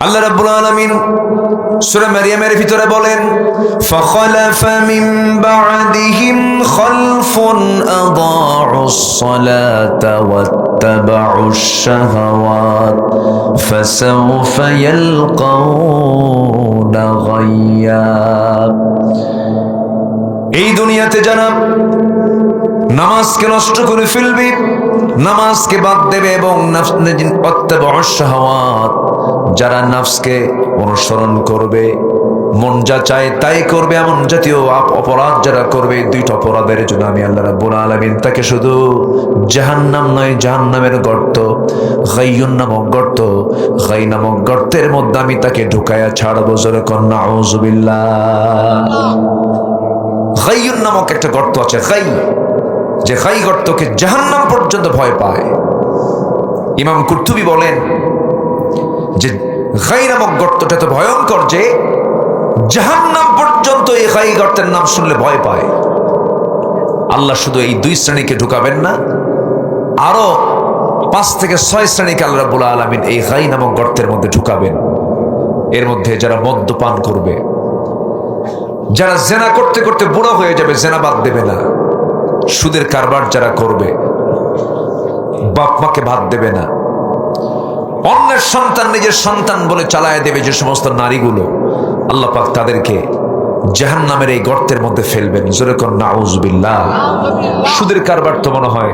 আল্লাহ রাব্বুল আলামিন সূরা মারইয়ামের ভিতরে বলেন ফাখালাফা মিন বা'দিহিম খালফুন আদাউস সালাতা ওয়াত্তাবাউশ শাহাওয়াত ফাসাউফা ইয়ালকাউনা গায়্যা। এই দুনিয়াতে যারা নামাজকে নষ্ট করে ফেলবে, নামাজকে বাদ দেবে এবং যারা নাফসকে অনুসরণ করবে, মন যা চায় তাই করবে, এমন জাতীয় অপরাধ যারা করবে, দুইটা অপরাধের জন্য আমি আল্লাহ রাব্বুল আলামিন তাকে শুধু জাহান্নাম নয়, জাহান্নামের গর্ত, গাইয়ুন নামক গর্ত, গাই নামক গর্তের মধ্যে আমি তাকে ঢুকায়া ছাড়বো। জোরে কর নাউযুবিল্লাহ। গাইয়ুন নামক একটা গর্ত আছে, গাই, যে গাই গর্তকে জাহান্নাম পর্যন্ত ভয় পায়। ইমাম কুরতুবী বলেন যে গাই নামক গর্তটা তো ভয়ঙ্কর যে জাহান্নাম পর্যন্ত এই গাই গর্তের নাম শুনলে ভয় পায়। আল্লাহ শুধু এই দুই শ্রেণীকে ঢুকাবেন না, আরো 5 থেকে 6 শ্রেণীকে আল্লাহ রাব্বুল আলামিন এই গাই নামক গর্তের মধ্যে ঢুকাবেন। এর মধ্যে যারা মদ্যপান করবে, যারা জেনা করতে করতে বুড়ো হয়ে যাবে, জেনা বাদ দেবে না, সুদের কারবার যারা করবে, বাপ মাকে ভাত দেবে না, অন্যের সন্তান নিজের সন্তান বলে চালায় দেবে, যে সমস্ত নারীগুলো, আল্লাহ পাক তাদেরকে জাহান্নামের এই গর্তের মধ্যে ফেলবেন। জোরে কর নাউযুবিল্লাহ। সুদের কারবার তো মনে হয়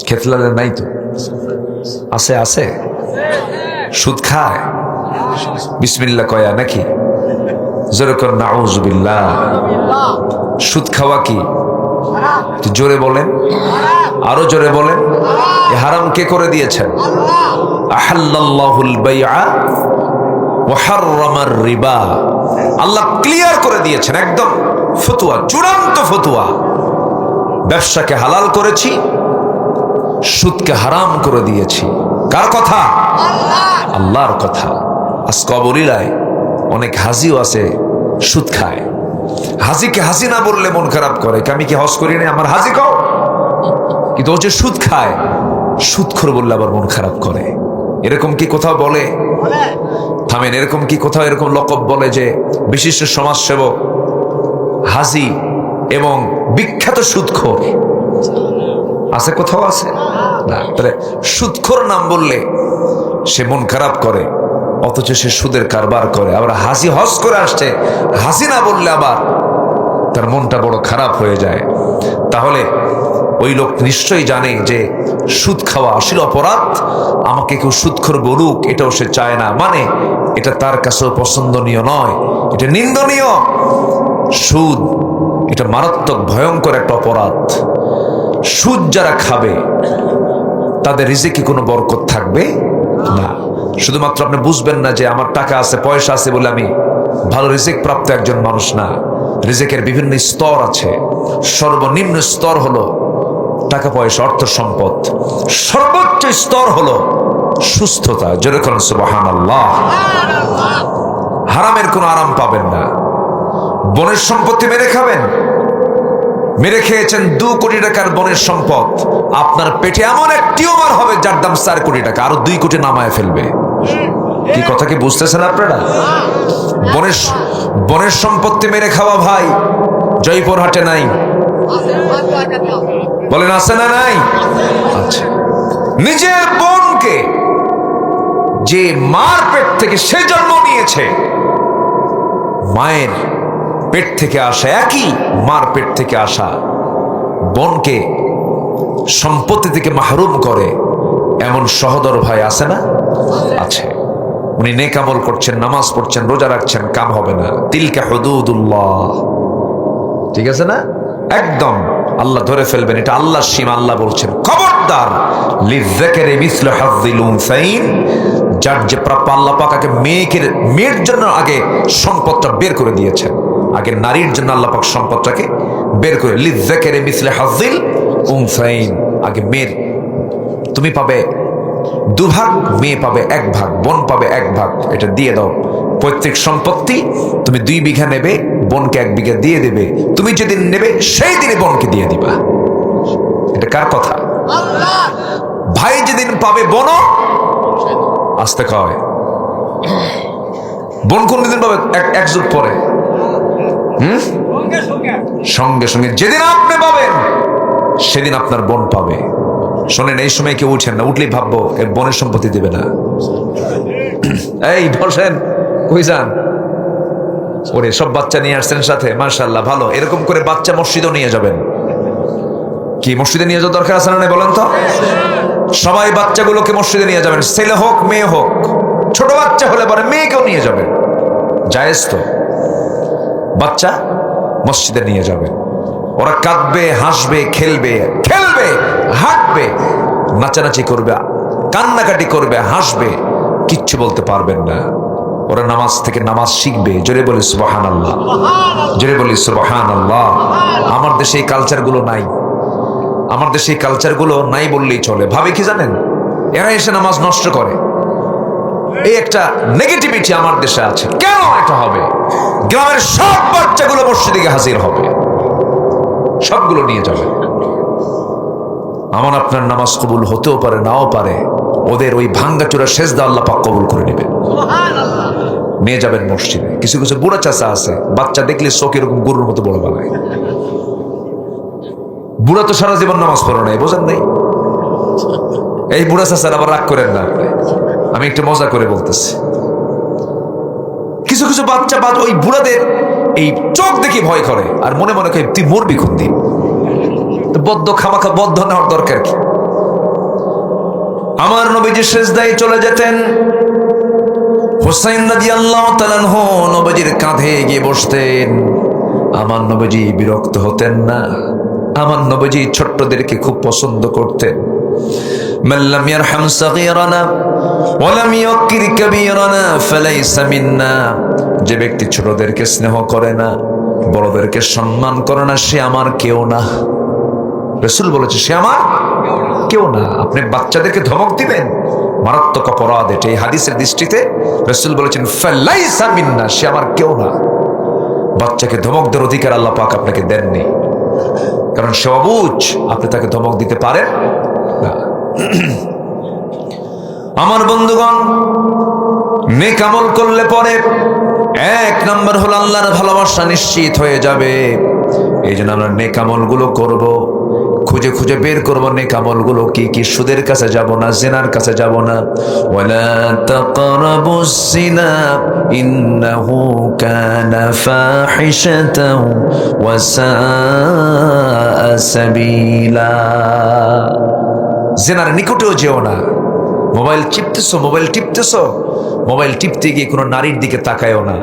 খেতলালে নাই তো, আছে আছে, সুদ খায়, বিসমিল্লাহ কয়া নাকি? জোরে কর নাউযুবিল্লাহ। সুদ খাওয়া কি? জোরে বলেন, আরো জোরে বলেন। এ হারাম কে করে দিয়েছেন? আহাল্লাল্লাহুল বাইআ ওয়া হাররামার রিবা। আল্লাহ ক্লিয়ার করে দিয়েছেন, একদম ফতোয়া, চূড়ান্ত ফতোয়া। ব্যবসাকে হালাল করেছি, সুদকে হারাম করে দিয়েছি। কার কথা? আল্লাহর কথা। আজ কবরিলায় অনেক হাজিও আছে সুদ খায়। হাজিকে হাজি না বললে মন খারাপ করে, আমি কি হজ করি না, আমার হাজি কও, কিন্তু ও যে সুদ খায়, সুদখোর বললে আবার মন খারাপ করে। এরকম কি কোথাও বলে? থামেন, এরকম কি কোথাও এরকম লকব বলে যে বিশিষ্ট সমাজসেবক, হাজি এবং বিখ্যাত সুদখোর? আছে কোথাও? আছে না। তাহলে সুদখোর নাম বললে সে মন খারাপ করে, অথচ সে সুদের কারবার করে। আবার হাজি হজ করে আসছে, হাজি না বললে আবার তার মনটা বড় খারাপ হয়ে যায়। তাহলে ওই লোক নিশ্চয়ই জানে যে সুদ খাওয়া আসল অপরাধ। আমাকে কেউ সুদখোর বলুক এটাও সে চায় না, মানে এটা তার কাছেও পছন্দনীয় নয়, এটা নিন্দনীয়। সুদ এটা মারাত্মক ভয়ঙ্কর একটা অপরাধ। সুদ যারা খাবে তাদের রিজিকে কোনো বরকত থাকবে না। শুধুমাত্র আপনি বুঝবেন না যে আমার টাকা আছে, পয়সা আছে বলে আমি ভালো রিজিক প্রাপ্ত একজন মানুষ না। রিজিকের বিভিন্ন স্তর আছে। সর্বনিম্ন স্তর হলো টাকা পয়সা, অর্থ সম্পদ। সর্বোচ্চ স্তর হলো সুস্থতা। যেরকম সুবহানাল্লাহ। হারামের কোনো আরাম পাবেন না। বনের সম্পত্তি মেরে খাবেন, মেরে খেয়েছেন 2 কোটি টাকার বনের সম্পদ, আপনার পেটে এমন এক টিউমার হবে যার দাম 4 কোটি টাকা, আরো 2 কোটি নামায় ফেলবে। কি কথা কি বুঝতেছেন আপনারা? বনের সম্পত্তি মেরে খাওয়া ভাই জয়পুরহাটে নাই, বলেন আছে না নাই? আচ্ছা, নিজের বোনকে যে মার পেট থেকে সে জন্ম নিয়েছে, মায়ের পেট থেকে আসা, একই মার পেট থেকে আসা বোনকে সম্পত্তি থেকে মাহরুম করে এমন সহোদর ভাই আছে না? আছে। উনি নেক আমল করছেন, নামাজ পড়ছেন, রোজা রাখছেন, কাম হবে না। তিলকা হুদুদুল্লাহ, ঠিক আছে না? একদম আল্লাহ ধরে ফেলবেন, এটা আল্লাহর সীমা। আল্লাহ বলছেন খবরদার, লিযযাকারি মিসলু হাযযিল উনসাইন। যার যে প্রাপ্য, আল্লাহ পাক আগে মেয়ের জন্য আগে সম্পদটা বের করে দিয়েছেন, আগে নারীর জন্য আল্লাহ পাক সম্পদটাকে বের করে, লিযযাকারি মিসলু হাযযিল উনসাইন। আগে মেয়ের তুমি পাবে 2 ভাগ, মেয়ে পাবে 1 ভাগ, বোন পাবে 1 ভাগ, এটা দিয়ে দাও। পৈতৃক সম্পত্তি তুমি 2 বিঘা নেবে, বোনকে 1 বিঘা দিয়ে দেবে। তুমি যেদিন নেবে সেই দিনে বোনকে দিয়ে দিবা। এটা কার কথা? ভাই যেদিন পাবে বোনও আসতে কয়। বোন কোন দিন পাবে? এক যুগ পরে। সঙ্গে সঙ্গে যেদিন আপনি পাবেন সেদিন আপনার বোন পাবে। শোনেন, এই সময় কেউ উঠেন না, উঠলেই ভাববো এর বোনের সম্পত্তি দিবে না। এই বসেন, কই যান? ওরে সব বাচ্চা নিয়ে আসছেন সাথে, মাশাআল্লাহ ভালো। এরকম করে বাচ্চা মসজিদেও নিয়ে যাবেন। কি মসজিদে নিয়ে যাওয়ার দরকার আছে না বলেন তো? সবাই বাচ্চাগুলোকে মসজিদে নিয়ে যাবেন, ছেলে হোক মেয়ে হোক। ছোট বাচ্চা হলে পরে মেয়েকেও নিয়ে যাবেন, জায়েজ তো। বাচ্চা মসজিদে নিয়ে যাবেন, ওরা কাঁদবে, হাসবে, খেলবে, হাঁটবে, নাচানাচি করবে, কান্নাকাটি করবে, হাসবে, কিচ্ছু বলতে পারবেন না। ওরা নামাজ থেকে নামাজ শিখবে। জোরে বলি সুবহানাল্লাহ, জোরে বলি সুবহানাল্লাহ। আমার দেশে এই কালচারগুলো নাই, আমার দেশে এই কালচারগুলো নাই বললেই চলে। ভাবে কি জানেন, এরা এসে নামাজ নষ্ট করে, এই একটা নেগেটিভিটি আমার দেশে আছে। কেন এটা হবে? গ্রামের সব বাচ্চাগুলো মসজিদে গিয়ে হাজির হবে, সবগুলো নিয়ে যাবে। আমার আপনার নামাজ কবুল হতেও পারে, নাও পারে। ওদের ওই ভাঙ্গাচোরা সেজদা আল্লাহ পাক কবুল করে নেবেন। নিয়ে যাবেন মসজিদে। কিছু কিছু বুড়া চাচা আছে, বাচ্চা দেখলে চোখ এরকম গরুর মতো বড় বানায়। বুড়া তো সারা জীবন নামাজ পড়ে নাই, বোঝেন নাই? এই বুড়া চাচার আবার রাগ করেন না, আমি একটু মজা করে বলতেছি। কিছু কিছু বাচ্চা ওই বুড়াদের এই চোখ দেখে ভয় করে, আর মনে মনে করে তুই মরবি কোন দিন। বদ্ধ খামাখা বদ্ধ নেওয়ার দরকার কি? আমার নবীজি সেজদায় চলে যেতেন। হুসাইন রাদিয়াল্লাহু তাআলা আনহু নবীজির কাঁধে গিয়ে বসতেন। আমার নবীজি বিরক্ত হতেন না। আমার নবীজি ছোট্টদেরকে খুব পছন্দ করতেন। মান লাম ইয়ারহাম সাগীরানা ওয়া লাম ইয়াক্কির কাবীরানা ফালাইসা মিন্না। যে ব্যক্তি ছোটদেরকে স্নেহ করে না, বড়দেরকে সম্মান করে না, সে আমার কেউ না। রাসূল বলেছে সে আমার কেউ না। আপনি বাচ্চাদেরকে ধমক দিবেন, মারাত্মক অপরাধ এটা। এই হাদিসের দৃষ্টিতে রাসূল বলেছেন ফালাইসা মিন্না, সে আমার কেউ না। বাচ্চাকে ধমক দেওয়ার অধিকার আল্লাহ পাক আপনাকে দেননি, কারণ সে অবুঝ। আপনি তাকে ধমক দিতে পারেন না। আমার বন্ধুগণ, নেক আমল করলে পরে এক নম্বর হলো আল্লাহর ভালোবাসা নিশ্চিত হয়ে যাবে। এই জন্য আমরা নেক আমলগুলো করব, খুঁজে খুঁজে বের করব নেক আমলগুলো কি কি। সুদের কাছে যাব না, জিনার কাছে যাব না। ওয়ালা তাকরাবুস জিনা ইন্নাহু কানা ফাহিশাতাও ওয়া সাআ সাবিলা। জিনার নিকটেও যেও না। মোবাইল টিপতেছো, মোবাইল টিপতে গিয়ে কোনো নারীর দিকে তাকায়ও না।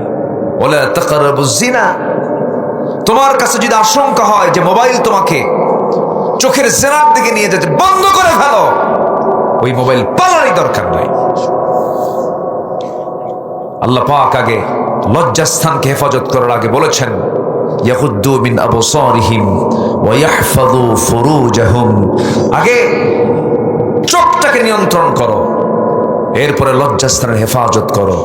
ওয়ালা তাকরাবুস জিনা। তোমার কাছে যদি আশঙ্কা হয় যে মোবাইল তোমাকে চোখের জিনার দিকে নিয়ে যেতে, বন্ধ করে ফেলো। ওই মোবাইল পালারই দরকার নাই। আল্লাহ পাক আগে লজ্জাস্থানকে হেফাজত করার আগে বলেছেন ইয়াগুদ্দু মিন আবসারিহিম ওয়া ইয়াহফাযু ফুরুজাহুম। আগে চোখটাকে নিয়ন্ত্রণ করো, এরপরে লজ্জাস্থানের হেফাজত করো।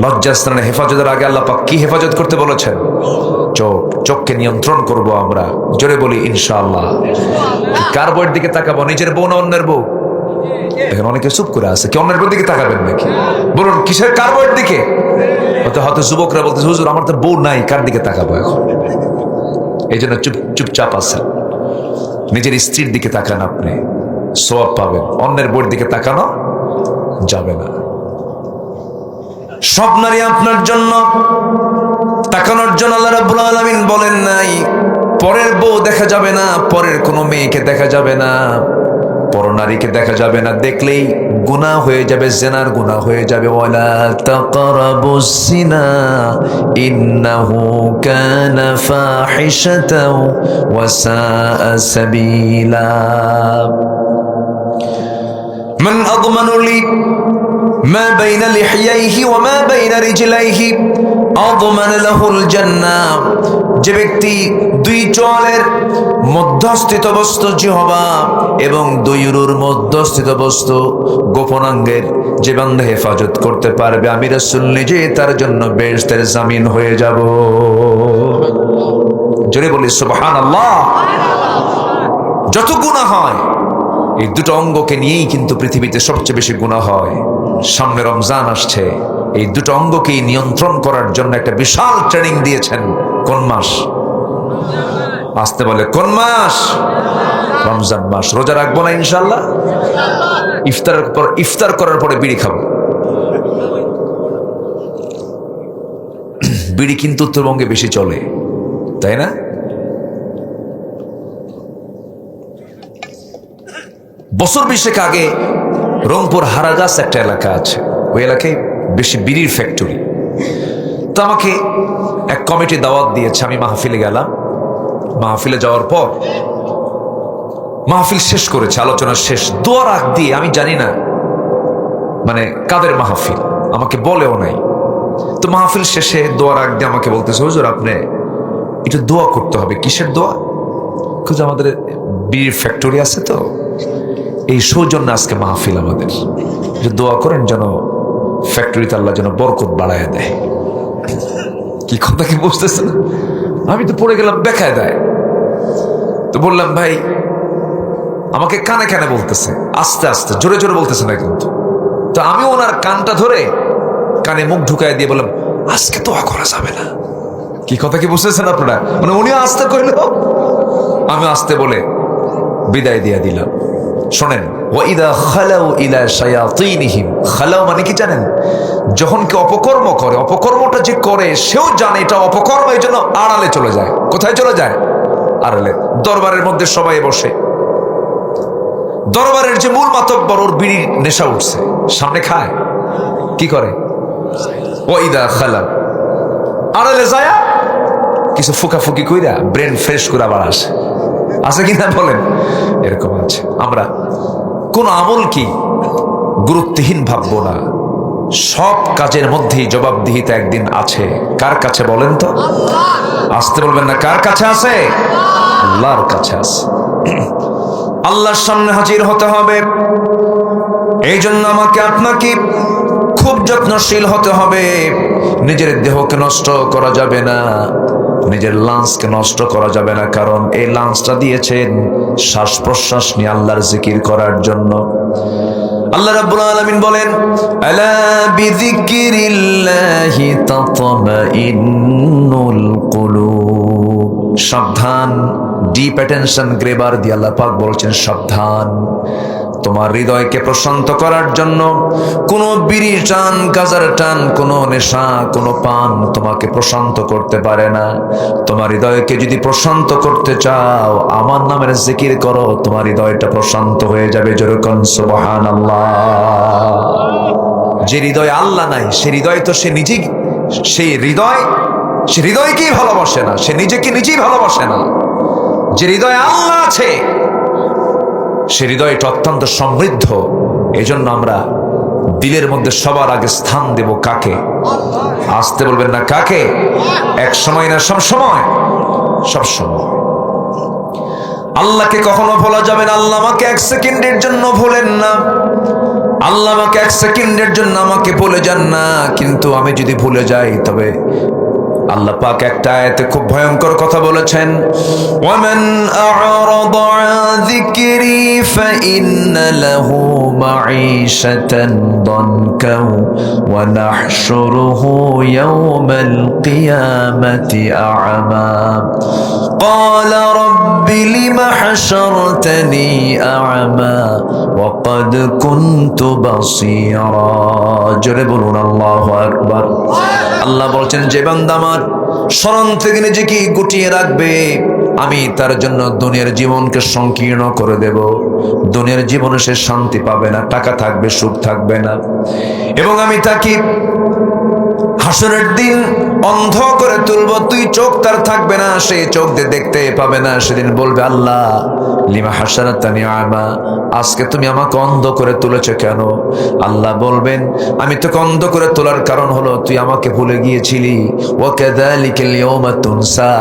লজ্জাস্থানের হেফাজতের আগে আল্লাহ পাক কি হেফাজত করতে বলেছেন? চোখকে নিয়ন্ত্রণ করব আমরা। জোরে বলি ইনশাআল্লাহ। কার বউয়ের দিকে তাকাবো? নিজের বউ না অন্যের বউ? এখন অনেকে চুপ করে আছে, কি অন্যের বউর দিকে তাকাবেন নাকি? বলুন কিসের কার বউয়ের দিকে? হয়তো যুবকরা বলতেছে হুজুর আমার তো বউ নাই, কার দিকে তাকাবো এখন? এই জন্য চুপচাপ আছেন। নিজের স্ত্রীর দিকে তাকান, আপনি সওয়াব পাবেন। অন্যের বউয়ের দিকে তাকানো যাবে না। সব নারী আপনার জন্য, তাকানোর জন্য আল্লাহ রাব্বুল আলামিন বলেন নাই পরের বউ দেখা যাবে না, পরের কোনো মেয়েকে দেখা যাবে না, পরনারীকে দেখা যাবে না। দেখলেই গুনাহ হয়ে যাবে, জিনার গুনাহ হয়ে যাবে। ওয়ালা তাকরাবুস জিনা ইন্নাহু কানা ফাহিশাতাও ওয়া সাআ সাবিলা। মান আযমানু লি মা বাইনা লিহইয়াইহি ওয়া মা বাইনা রিজলাইহি আযমান লাহুল জান্নাহ। যে ব্যক্তি দুই চোয়ালের মধ্যস্থিত বস্তু জিহ্বা এবং দুই উরুর মধ্যস্থিত বস্তু গোপনাঙ্গের যে বান্দা হেফাজত করতে পারবে, আমি রাসূল নিজে তার জন্য বেহেশতের জামিন হয়ে যাব। জোরে বলি সুবহানাল্লাহ। যত গুনাহ হয় এই দুটো অঙ্গকে নিয়েই কিন্তু পৃথিবীতে সবচেয়ে বেশি গুনাহ হয়। সামনে রমজান আসছে, এই দুটো অঙ্গকেই নিয়ন্ত্রণ করার জন্য একটা বিশাল ট্রেনিং দিয়েছেন। কোন মাস? আসতে বলে কোন মাস? রমজান মাস। রোজা রাখবো না ইনশাল্লাহ? ইফতার করার পরে বিড়ি খাবো। বিড়ি কিন্তু উত্তরবঙ্গে বেশি চলে, তাই না? বছর 20 আগে রংপুর হারাগাছ একটা এলাকা আছে, ওই এলাকায় বেশি বিড়ির ফ্যাক্টরি। তো আমাকে এক কমিটি দাওয়াত দিয়েছে, আমি মাহফিলে গেলাম। মাহফিলে যাওয়ার পর মাহফিল শেষ করেছে, আলোচনা শেষ, দোয়ার আগ দিয়ে আমি জানি না মানে কাদের মাহফিল, আমাকে বলেও নাই। তো মাহফিল শেষে দোয়ার আগ দিয়ে আমাকে বলতেছে, হুজুর আপনি একটু দোয়া করতে হবে। কিসের দোয়া? খুঁজে আমাদের বিড়ির ফ্যাক্টরি আছে, তো এই সৌজন্য আজকে মাহফিল আমাদের, যে দোয়া করেন যেন ফ্যাক্টরিতে আল্লাহ যেন বরকত বাড়ায় দেয়। কি কথা কি বুঝতেছে না? আমি তো পড়ে গেলাম বেকায় দেয়। তো বললাম ভাই, আমাকে কানে কানে বলতেছে, আস্তে আস্তে, জোরে জোরে বলতেছে না কিন্তু। তো আমি ওনার কানটা ধরে কানে মুখ ঢুকাই দিয়ে বললাম, আজকে দোয়া করা যাবে না। কি কথা কি বুঝতেছেন আপনারা? মানে উনিও আস্তে কইল, আমি আস্তে বলে বিদায় দিয়ে দিলাম। শোনেন, ওয়াইদা খালাউ ইলা শায়াতিনহিম, খালাউ মানে কি জানেন? যখন কেউ অপকর্ম করে, অপকর্মটা যে করে সেও জানে এটা অপকর্ম, এই জন্য আড়ালে চলে যায়। কোথায় চলে যায়? আড়ালে। দরবারের মধ্যে সবাই বসে, দরবারের যে মূল মাতব্বর, ওর বিড়ির নেশা উঠছে, সামনে খায়, কি করে? ওয়াইদা খালাউ, আড়ালে যায় কিছু ফুকাফুকি কইরা ব্রেন ফ্রেশ করে আবার আসে। আছে কিনা বলেন? এরকম আছে। আমরা কোন আমল কি গুরুত্বহীন ভাববো না, সব কাজের মধ্যেই জবাবদিহিতা একদিন আছে। কার কাছে বলেন তো? আসতে বলবেন না, কার কাছে আছে? আল্লাহর কাছে আছে। আল্লাহর সামনে হাজির হতে হবে। এই জন্য আমাকে আপনাকে খুব যত্নশীল হতে হবে। নিজের দেহকে নষ্ট করা যাবে না, নিজের লাঞ্চকে নষ্ট করা যাবে না, কারণ এই লাঞ্চটা দিয়েছেন শ্বাস প্রশ্বাস নিয়ে আল্লাহর জিকির করার জন্য। আল্লাহ রাব্বুল আলামিন বলেন, আলা বিযিকরিল্লাহি তাতমাইন্নুল কুলুব। সাবধান, ডিপ অ্যাটেনশন গ্রেবার দিয়ে আল্লাহ পাক বলছেন সাবধান। তোমার হৃদয়কে প্রশান্ত করার জন্য কোনো বিড়ি টান, গাজার টান, কোনো নেশা, কোনো পান তোমাকে প্রশান্ত করতে পারে না। তোমার হৃদয়কে যদি প্রশান্ত করতে চাও, আমার নামের জিকির করো, তোমার হৃদয়টা প্রশান্ত হয়ে যাবে। যেরকম সুবহানাল্লাহ। যে হৃদয় আল্লাহ নাই, সে হৃদয় তো সে নিজেই, সেই হৃদয়, সে হৃদয়কেই ভালোবাসে না, সে নিজেকে নিজেই ভালোবাসে না। যে হৃদয় আল্লাহ আছে, সে হৃদয়টা অত্যন্ত সমৃদ্ধ। এই জন্য আমরা দিলের মধ্যে সবার আগে স্থান দেব কাকে? আসতে বলবেন না, কাকে? এক সময় না সব সময়? সব সময়। আল্লাহকে কখনো ভোলা যাবে না। আল্লাহ আমাকে 1 সেকেন্ডের জন্য ভোলেন না। আল্লাহ আমাকে 1 সেকেন্ডের জন্য আমাকে ভুলে যান না। কিন্তু আমি যদি ভুলে যাই, তবে আল্লাহ পাক একটা আয়াতে খুব ভয়ঙ্কর কথা বলেছেন, ওয়ামান আ'রাদা আন যিকরি ফাইন্না লাহু মাঈশাতান দানকা ওয়া নাহশুরুহু ইয়াওমাল কিয়ামাতি আ'মা ক্বালা রাব্বি লিমা হাশারতানি আ'মা ওয়া ক্বাদ কুনতু বাসীরা। জোরে বলুন আল্লাহু আকবার। আল্লাহ বলছেন, যে বান্দা আমার স্মরণ থেকে নিজেকে গুটিয়ে রাখবে, আমি তার জন্য দুনিয়ার জীবনকে সংকীর্ণ করে দেব। দুনিয়ার জীবনে সে শান্তি পাবে না, টাকা থাকবে, সুখ থাকবে না, এবং আমি তাকে হাসরের দিন অন্ধ করে তুলব। তুই চোখ তার থাকবে না, সে চোখ দিয়ে দেখতে পাবে না। সেদিন বলবে, আল্লাহ লিমা হাসারাতানি আমা, আজকে তুমি আমাকে অন্ধ করে তুলেছো কেন? আল্লাহ বলবেন, আমি তোকে অন্ধ করে তোলার কারণ হলো তুই আমাকে ভুলে গিয়েছিলি। ওয়া কাযালিকাল ইয়াওমা তুনসা,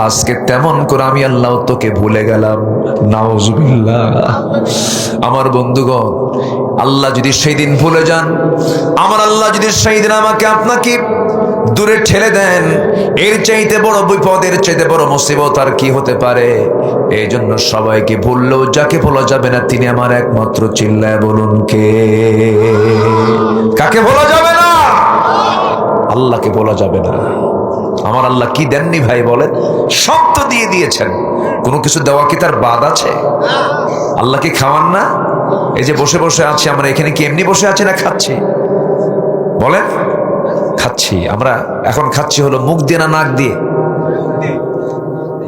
আজকে তেমন করে আমি আল্লাহ তোকে ভুলে গেলাম। নাউযুবিল্লাহ। আমার বন্ধুগণ, আল্লাহ যদি সেই দিন ভুলে যান, আমার আল্লাহ যদি সেই দিন আমাকে আপনাকে দূরে ঠেলে দেন, এর চাইতে বড় বিপদ, এর চাইতে বড় মুসিবত আর কি হতে পারে? এই জন্য সবাইকে বললেও যাকে বলা যাবে না তিনি আমার একমাত্র, চিল্লায় বলুন কে? কাকে বলা যাবে না? আল্লাহকে বলা যাবে না। আমার আল্লাহ কি দেননি ভাই বলেন? সব তো দিয়ে দিয়েছেন। কোনো কিছু দেওয়া কি তার বাদ আছে? আল্লাহ কি খাওয়ান না? এই যে বসে বসে আছি আমরা, এখানে কি এমনি বসে আছি না খাচ্ছি? বলেন, খাচ্ছি। আমরা এখন খাচ্ছি হলো মুখ দিয়ে না নাক দিয়ে?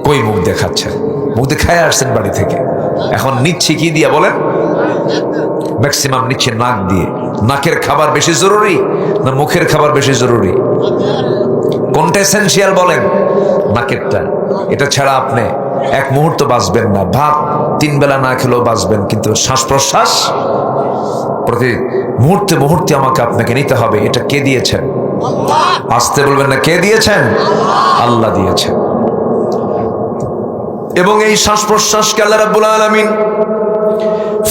কই মুখ দিয়ে খাচ্ছেন? মুখ দিয়ে খায় আসছেন বাড়ি থেকে। এখন নিচ্ছি কি দিয়ে বলেন? ম্যাক্সিমাম নিচ্ছে নাক দিয়ে। নাকের খাবার বেশি জরুরি না মুখের খাবার বেশি জরুরি? কোনটা এসেনশিয়াল বলেন? নাকেরটা। এটা ছাড়া আপনি এক মুহূর্ত বাঁচবেন না। ভাত 3 বেলা না খেলেও বাঁচবেন, কিন্তু শ্বাস প্রশ্বাস প্রতি মুহূর্তে মুহূর্তে আমাকে আপনাকে নিতে হবে। এটা কে দিয়েছেন? আসতে বলবেন না, কে দিয়েছেন? আল্লাহ দিয়েছেন। এবং এই শ্বাস প্রশ্বাসকে আল্লাহ রাব্বুল আলামিন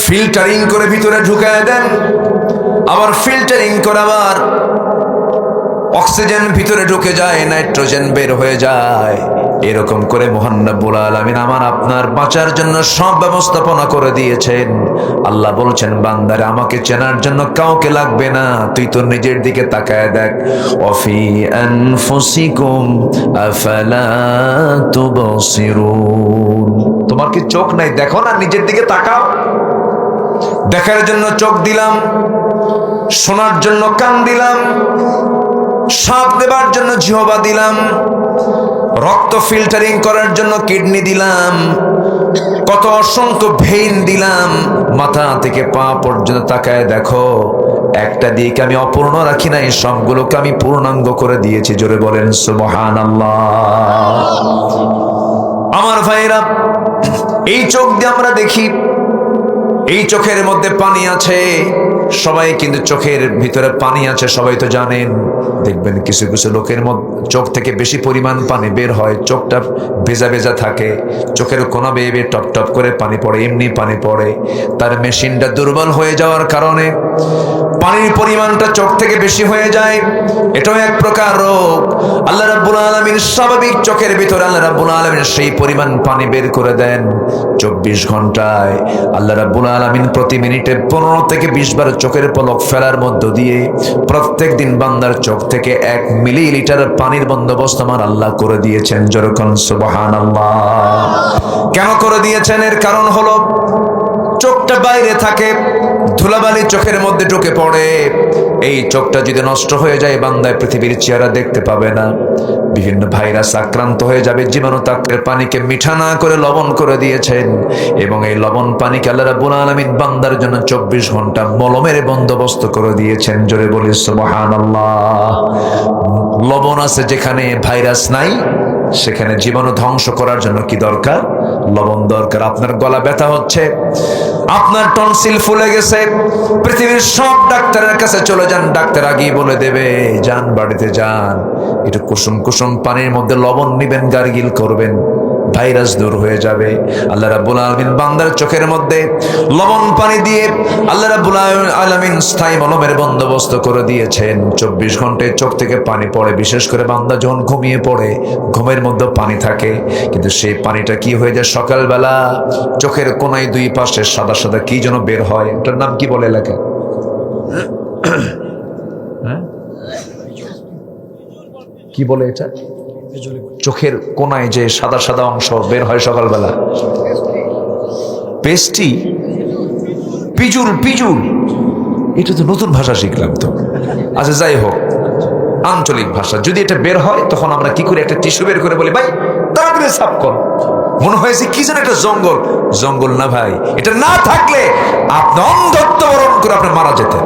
ফিল্টারিং করে ভিতরে ঢুকায় দেন, আবার ফিল্টারিং করে আবার অক্সিজেন ভিতরে ঢুকে যায়, নাইট্রোজেন বের হয়ে যায়। এরকম করে মহান রব্বুল আলামিন আমার আপনার বাঁচার জন্য সব ব্যবস্থাপনা করে দিয়েছেন। আল্লাহ বলছেন, বান্দারে আমাকে চেনার জন্য কাউকে লাগবে না, তুই তো নিজের দিকে তাকায় দেখ। ওয়াফি আনফুসিকুম আফালা তুবসিরুন। তোমার কি চোখ নাই? দেখো না, নিজের দিকে তাকাও। দেখার জন্য চোখ দিলাম, শোনার জন্য কান দিলাম, শ্বাস দেবার জন্য জিহ্বা দিলাম, রক্ত ফিল্টারিং করার জন্য কিডনি দিলাম, কত অসংখ্য ভেইন দিলাম। মাথা থেকে পা পর্যন্ত তাকায় দেখো, একটা দিক আমি অপূর্ণ রাখি নাই, সবগুলোকে আমি পূর্ণাঙ্গ করে দিয়েছি। জোরে বলেন সুবহানাল্লাহ। আমার ভাইরা, এই চোখ দিয়ে আমরা দেখি, এই চোখের মধ্যে পানি আছে। সবাই কিন্তু চোখের ভিতরে পানি আছে, সবাই তো জানেন। দেখবেন কিছু কিছু লোকের মধ্যে চোখ থেকে বেশি পরিমাণ পানি বের হয়, চোখটা ভেজা ভেজা থাকে, চোখের কোনা বেয়ে বেয়ে টপ টপ করে পানি পড়ে, এমনি পানি পড়ে। তার মেশিনটা দুর্বল হয়ে যাওয়ার কারণে পানির পরিমাণটা চোখ থেকে বেশি হয়ে যায়। এটাও এক প্রকার রোগ। আল্লাহ রাব্বুল আলামিন স্বাভাবিক চোখের ভিতরে আল্লাহ রাব্বুল আলামিন সেই পরিমাণ পানি বের করে দেন। 24 ঘন্টায় আল্লাহ রাব্বুল আলামিন প্রতি মিনিটে 15 থেকে 20 বার চোখের পলক ফেলার মধ্য দিয়ে প্রত্যেক দিন বান্দার চোখ থেকে 1 মিলিলিটার পানির বন্দোবস্ত আমার আল্লাহ করে দিয়েছেন। যেরকম সুবহানাল্লাহ। কেন করে দিয়েছেন? এর কারণ হলো চোখটা বাইরে থাকে, ধুলাবালি চোখের মধ্যে ঢুকে পড়ে। এই চোখটা যদি নষ্ট হয়ে যায়, বান্দায় পৃথিবীর চেহারা দেখতে পাবে না। বিভিন্ন ভাইরাস আক্রান্ত হয়ে যাবে। জীবাণুতাকের পানিকে মিঠা না করে লবণ করে দিয়েছেন, এবং এই লবণ পানিকে আল্লাহ রাব্বুল আলামিন বান্দার জন্য 24 ঘন্টা মলমের বন্দোবস্ত করে দিয়েছেন। জোরে বলি সুবহানাল্লাহ। লবণ আছে যেখানে, ভাইরাস নাই সেখানে। জীবাণু ধ্বংস করার জন্য কি দরকার? লবণ দরকার। আপনার গলা ব্যথা হচ্ছে, আপনার টনসিল ফুলে গেছে, পৃথিবীর সব ডাক্তারের কাছে চলে যান, ডাক্তার আগেই বলে দেবে যান বাড়িতে যান, একটু কুসুম কুসুম পানির মধ্যে লবণ নিবেন, গার্গিল করবেন, ভাইরাস দূর হয়ে যাবে। আল্লাহ রাব্বুল আলামিন বান্দার চোখের মধ্যে লবণ পানি দিয়ে আল্লাহ রাব্বুল আলামিন স্থায়ী মলমের বন্দোবস্ত করে দিয়েছেন। 24 ঘন্টায় চোখ থেকে পানি পড়ে। বিশেষ করে বান্দা যখন ঘুমিয়ে পড়ে, ঘুমের মধ্যে পানি থাকে, কিন্তু সেই পানিটা কি হয়ে যায়, সকালবেলা চোখের কোনায় 2 পাশে সাদা সাদা কি যেন বের হয়। এটার নাম কি বলে এলাকা? কি বলে এটা? চোখের কোনায় যে সাদা সাদা অংশ বের হয় সকালবেলা, পেস্টি, পিজুল। পিজুল, এটা তো নতুন ভাষা শিখলাম তো। আচ্ছা, যাই হোক, আঞ্চলিক ভাষা। যদি এটা বের হয় তখন আমরা কি করি, একটা টিস্যু বের করে বলি, ভাই তাড়াতাড়ি সাফ কর। মনে হয়েছে কি যেন একটা জঙ্গল। জঙ্গল না ভাই, এটা না থাকলে আপনি অন্ধত্ব বরণ করে আপনি মারা যেতেন।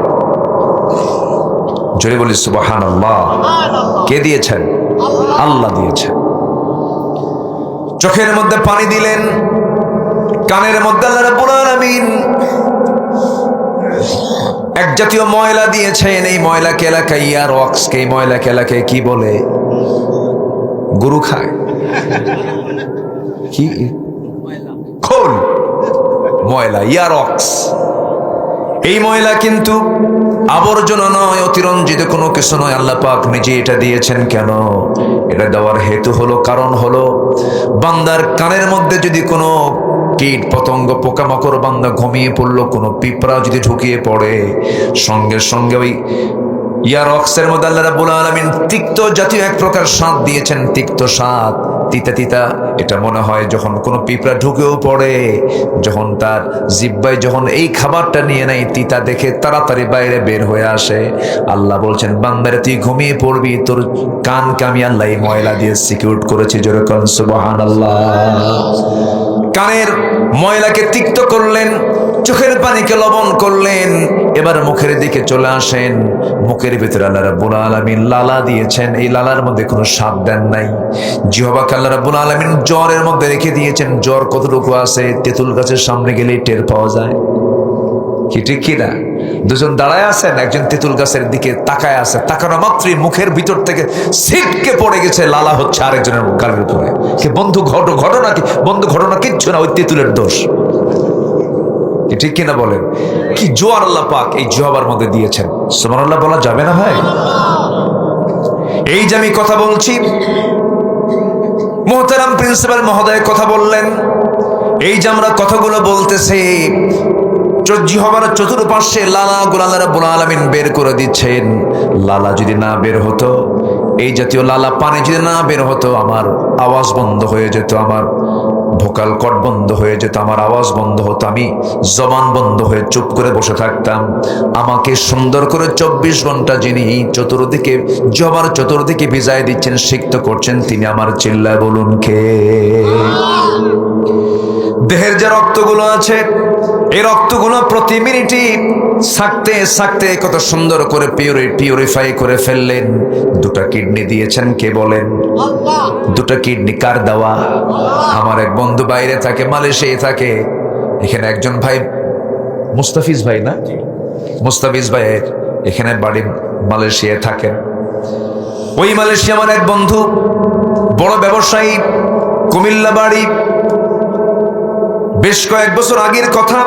জোরে বলি সুবহানাল্লাহ। কে দিয়েছেন? আল্লাহ দিয়েছেন। চোখের মধ্যে পানি দিলেন, কানের মধ্যে আল্লাহ রাব্বুল আলামিন এক জাতীয় ময়লা দিয়েছেন। এই ময়লাকে এলাকায় ইয়ার ওয়াক্সকে, এই ময়লাকে এলাকায় কি বলে? গরু খায় কি? খোল ময়লা, ইয়ার ওয়াক্স। এই ময়লা কিন্তু আবর্জনা নয়, অতিরঞ্জিত কোনো কিছু নয়। আল্লাহ পাক নিজে এটা দিয়েছেন। কেন এটা দেওয়ার হেতু হলো, কারণ হলো, বান্দার কানের মধ্যে যদি কোনো কীট পতঙ্গ পোকামাকড় বান্দা ঘুমিয়ে পড়লো, কোনো পিঁপড়া যদি ঢুকিয়ে পড়ে, সঙ্গে সঙ্গে ওই ইয়ারক্সের মধ্যে আল্লাহ রাব্বুল আলামিন তিক্ত জাতীয় এক প্রকার স্বাদ দিয়েছেন, তিক্ত স্বাদ, তিতা তিতা। এটা মনে হয় যখন কোনো পিঁপড়া ঢুকেও পড়ে, যখন তার জিহ্বায় যখন এই খাবারটা নিয়ে নেয়, তিতা দেখে তাড়াতাড়ি বাইরে বের হয়ে আসে। আল্লাহ বলছেন, বান্দারে তুই ঘুমিয়ে পড়বি, তোর কানকে আমি আল্লাহ এই ময়লা দিয়ে সিকিউর করেছি। জোরে কোন সুবহানাল্লাহ। কানের ময়লাকে তিক্ত করলেন, চোখের পানিকে লবণ করলেন। এবার মুখের দিকে চলে আসেন। মুখের ভিতরে আল্লাহ রাব্বুল আলামিন লালা দিয়েছেন। এই লালার মধ্যে কোনো স্বাদ দেন নাই। জিহ্বাকে আল্লাহ রাব্বুল আলামিন জ্বরের মধ্যে রেখে দিয়েছেন। জ্বর কতটুকু আছে, তেঁতুল গাছের সামনে গেলেই টের পাওয়া যায়। কি ঠিক কিনা? দুজন দাঁড়ায় আছেন, একজন তেঁতুল গাছের দিকে তাকায় আছে, তাকানো মাত্রই মুখের ভিতর থেকে ছিটকে পড়ে গেছে, লালা হচ্ছে আরেকজনের গালের উপরে। কি বন্ধু, ঘটনা কি বন্ধু? ঘটনা কিচ্ছু না, ওই তেঁতুলের দোষ। ঠিক কিনা বলেন? কি জোয়ার আল্লাহ পাক এই জিহ্বার মধ্যে দিয়েছেন। সুবহানাল্লাহ বলা যাবে না ভাই? এই যে আমি কথা বলছি, মোহতারাম প্রিন্সিপাল মহোদয় কথা বললেন, এই যে আমরা কথাগুলো বলতেছি, জিহ্বার চতুর্পার্শ্বে লালাগুলো আল্লাহ রাব্বুল আলামিন বের করে দিচ্ছেন। লালা যদি না বের হতো, এই জাতীয় লালা পানি যদি না বের হতো, আমার আওয়াজ বন্ধ হয়ে যেত, আমার ভোকাল কর্ড বন্ধ হয়ে যেত, আমার আওয়াজ বন্ধ হতো, আমি জবান বন্ধ হয়ে চুপ করে বসে থাকতাম। আমাকে সুন্দর করে 24 ঘন্টা যিনি চতুর্দিকে জিহ্বার চতুর্দিকে ভিজায় দিচ্ছেন, সিক্ত করছেন, তিনি আমার। চিল্লায় বলুন কে? দেহের যে রক্তগুলো আছে, এই রক্তগুলো প্রতি মিনিটে ছাকতে ছাকতে কত সুন্দর করে পিউরিফাই করে ফেললেন। দুটা কিডনি দিয়েছেন, কে বলেন? দুটা কিডনি কার দেওয়া? আমার এক বন্ধু বাইরে থাকে, মালয়েশিয়ায় থাকে। এখানে একজন ভাই, মুস্তাফিজ ভাই না, মুস্তাফিজ ভাইয়ের এখানে বাড়ি, মালয়েশিয়ায় থাকেন। ওই মালয়েশিয়া আমার এক বন্ধু, বড় ব্যবসায়ী, কুমিল্লা বাড়ি। বেশ কয়েক বছর আগের কথা,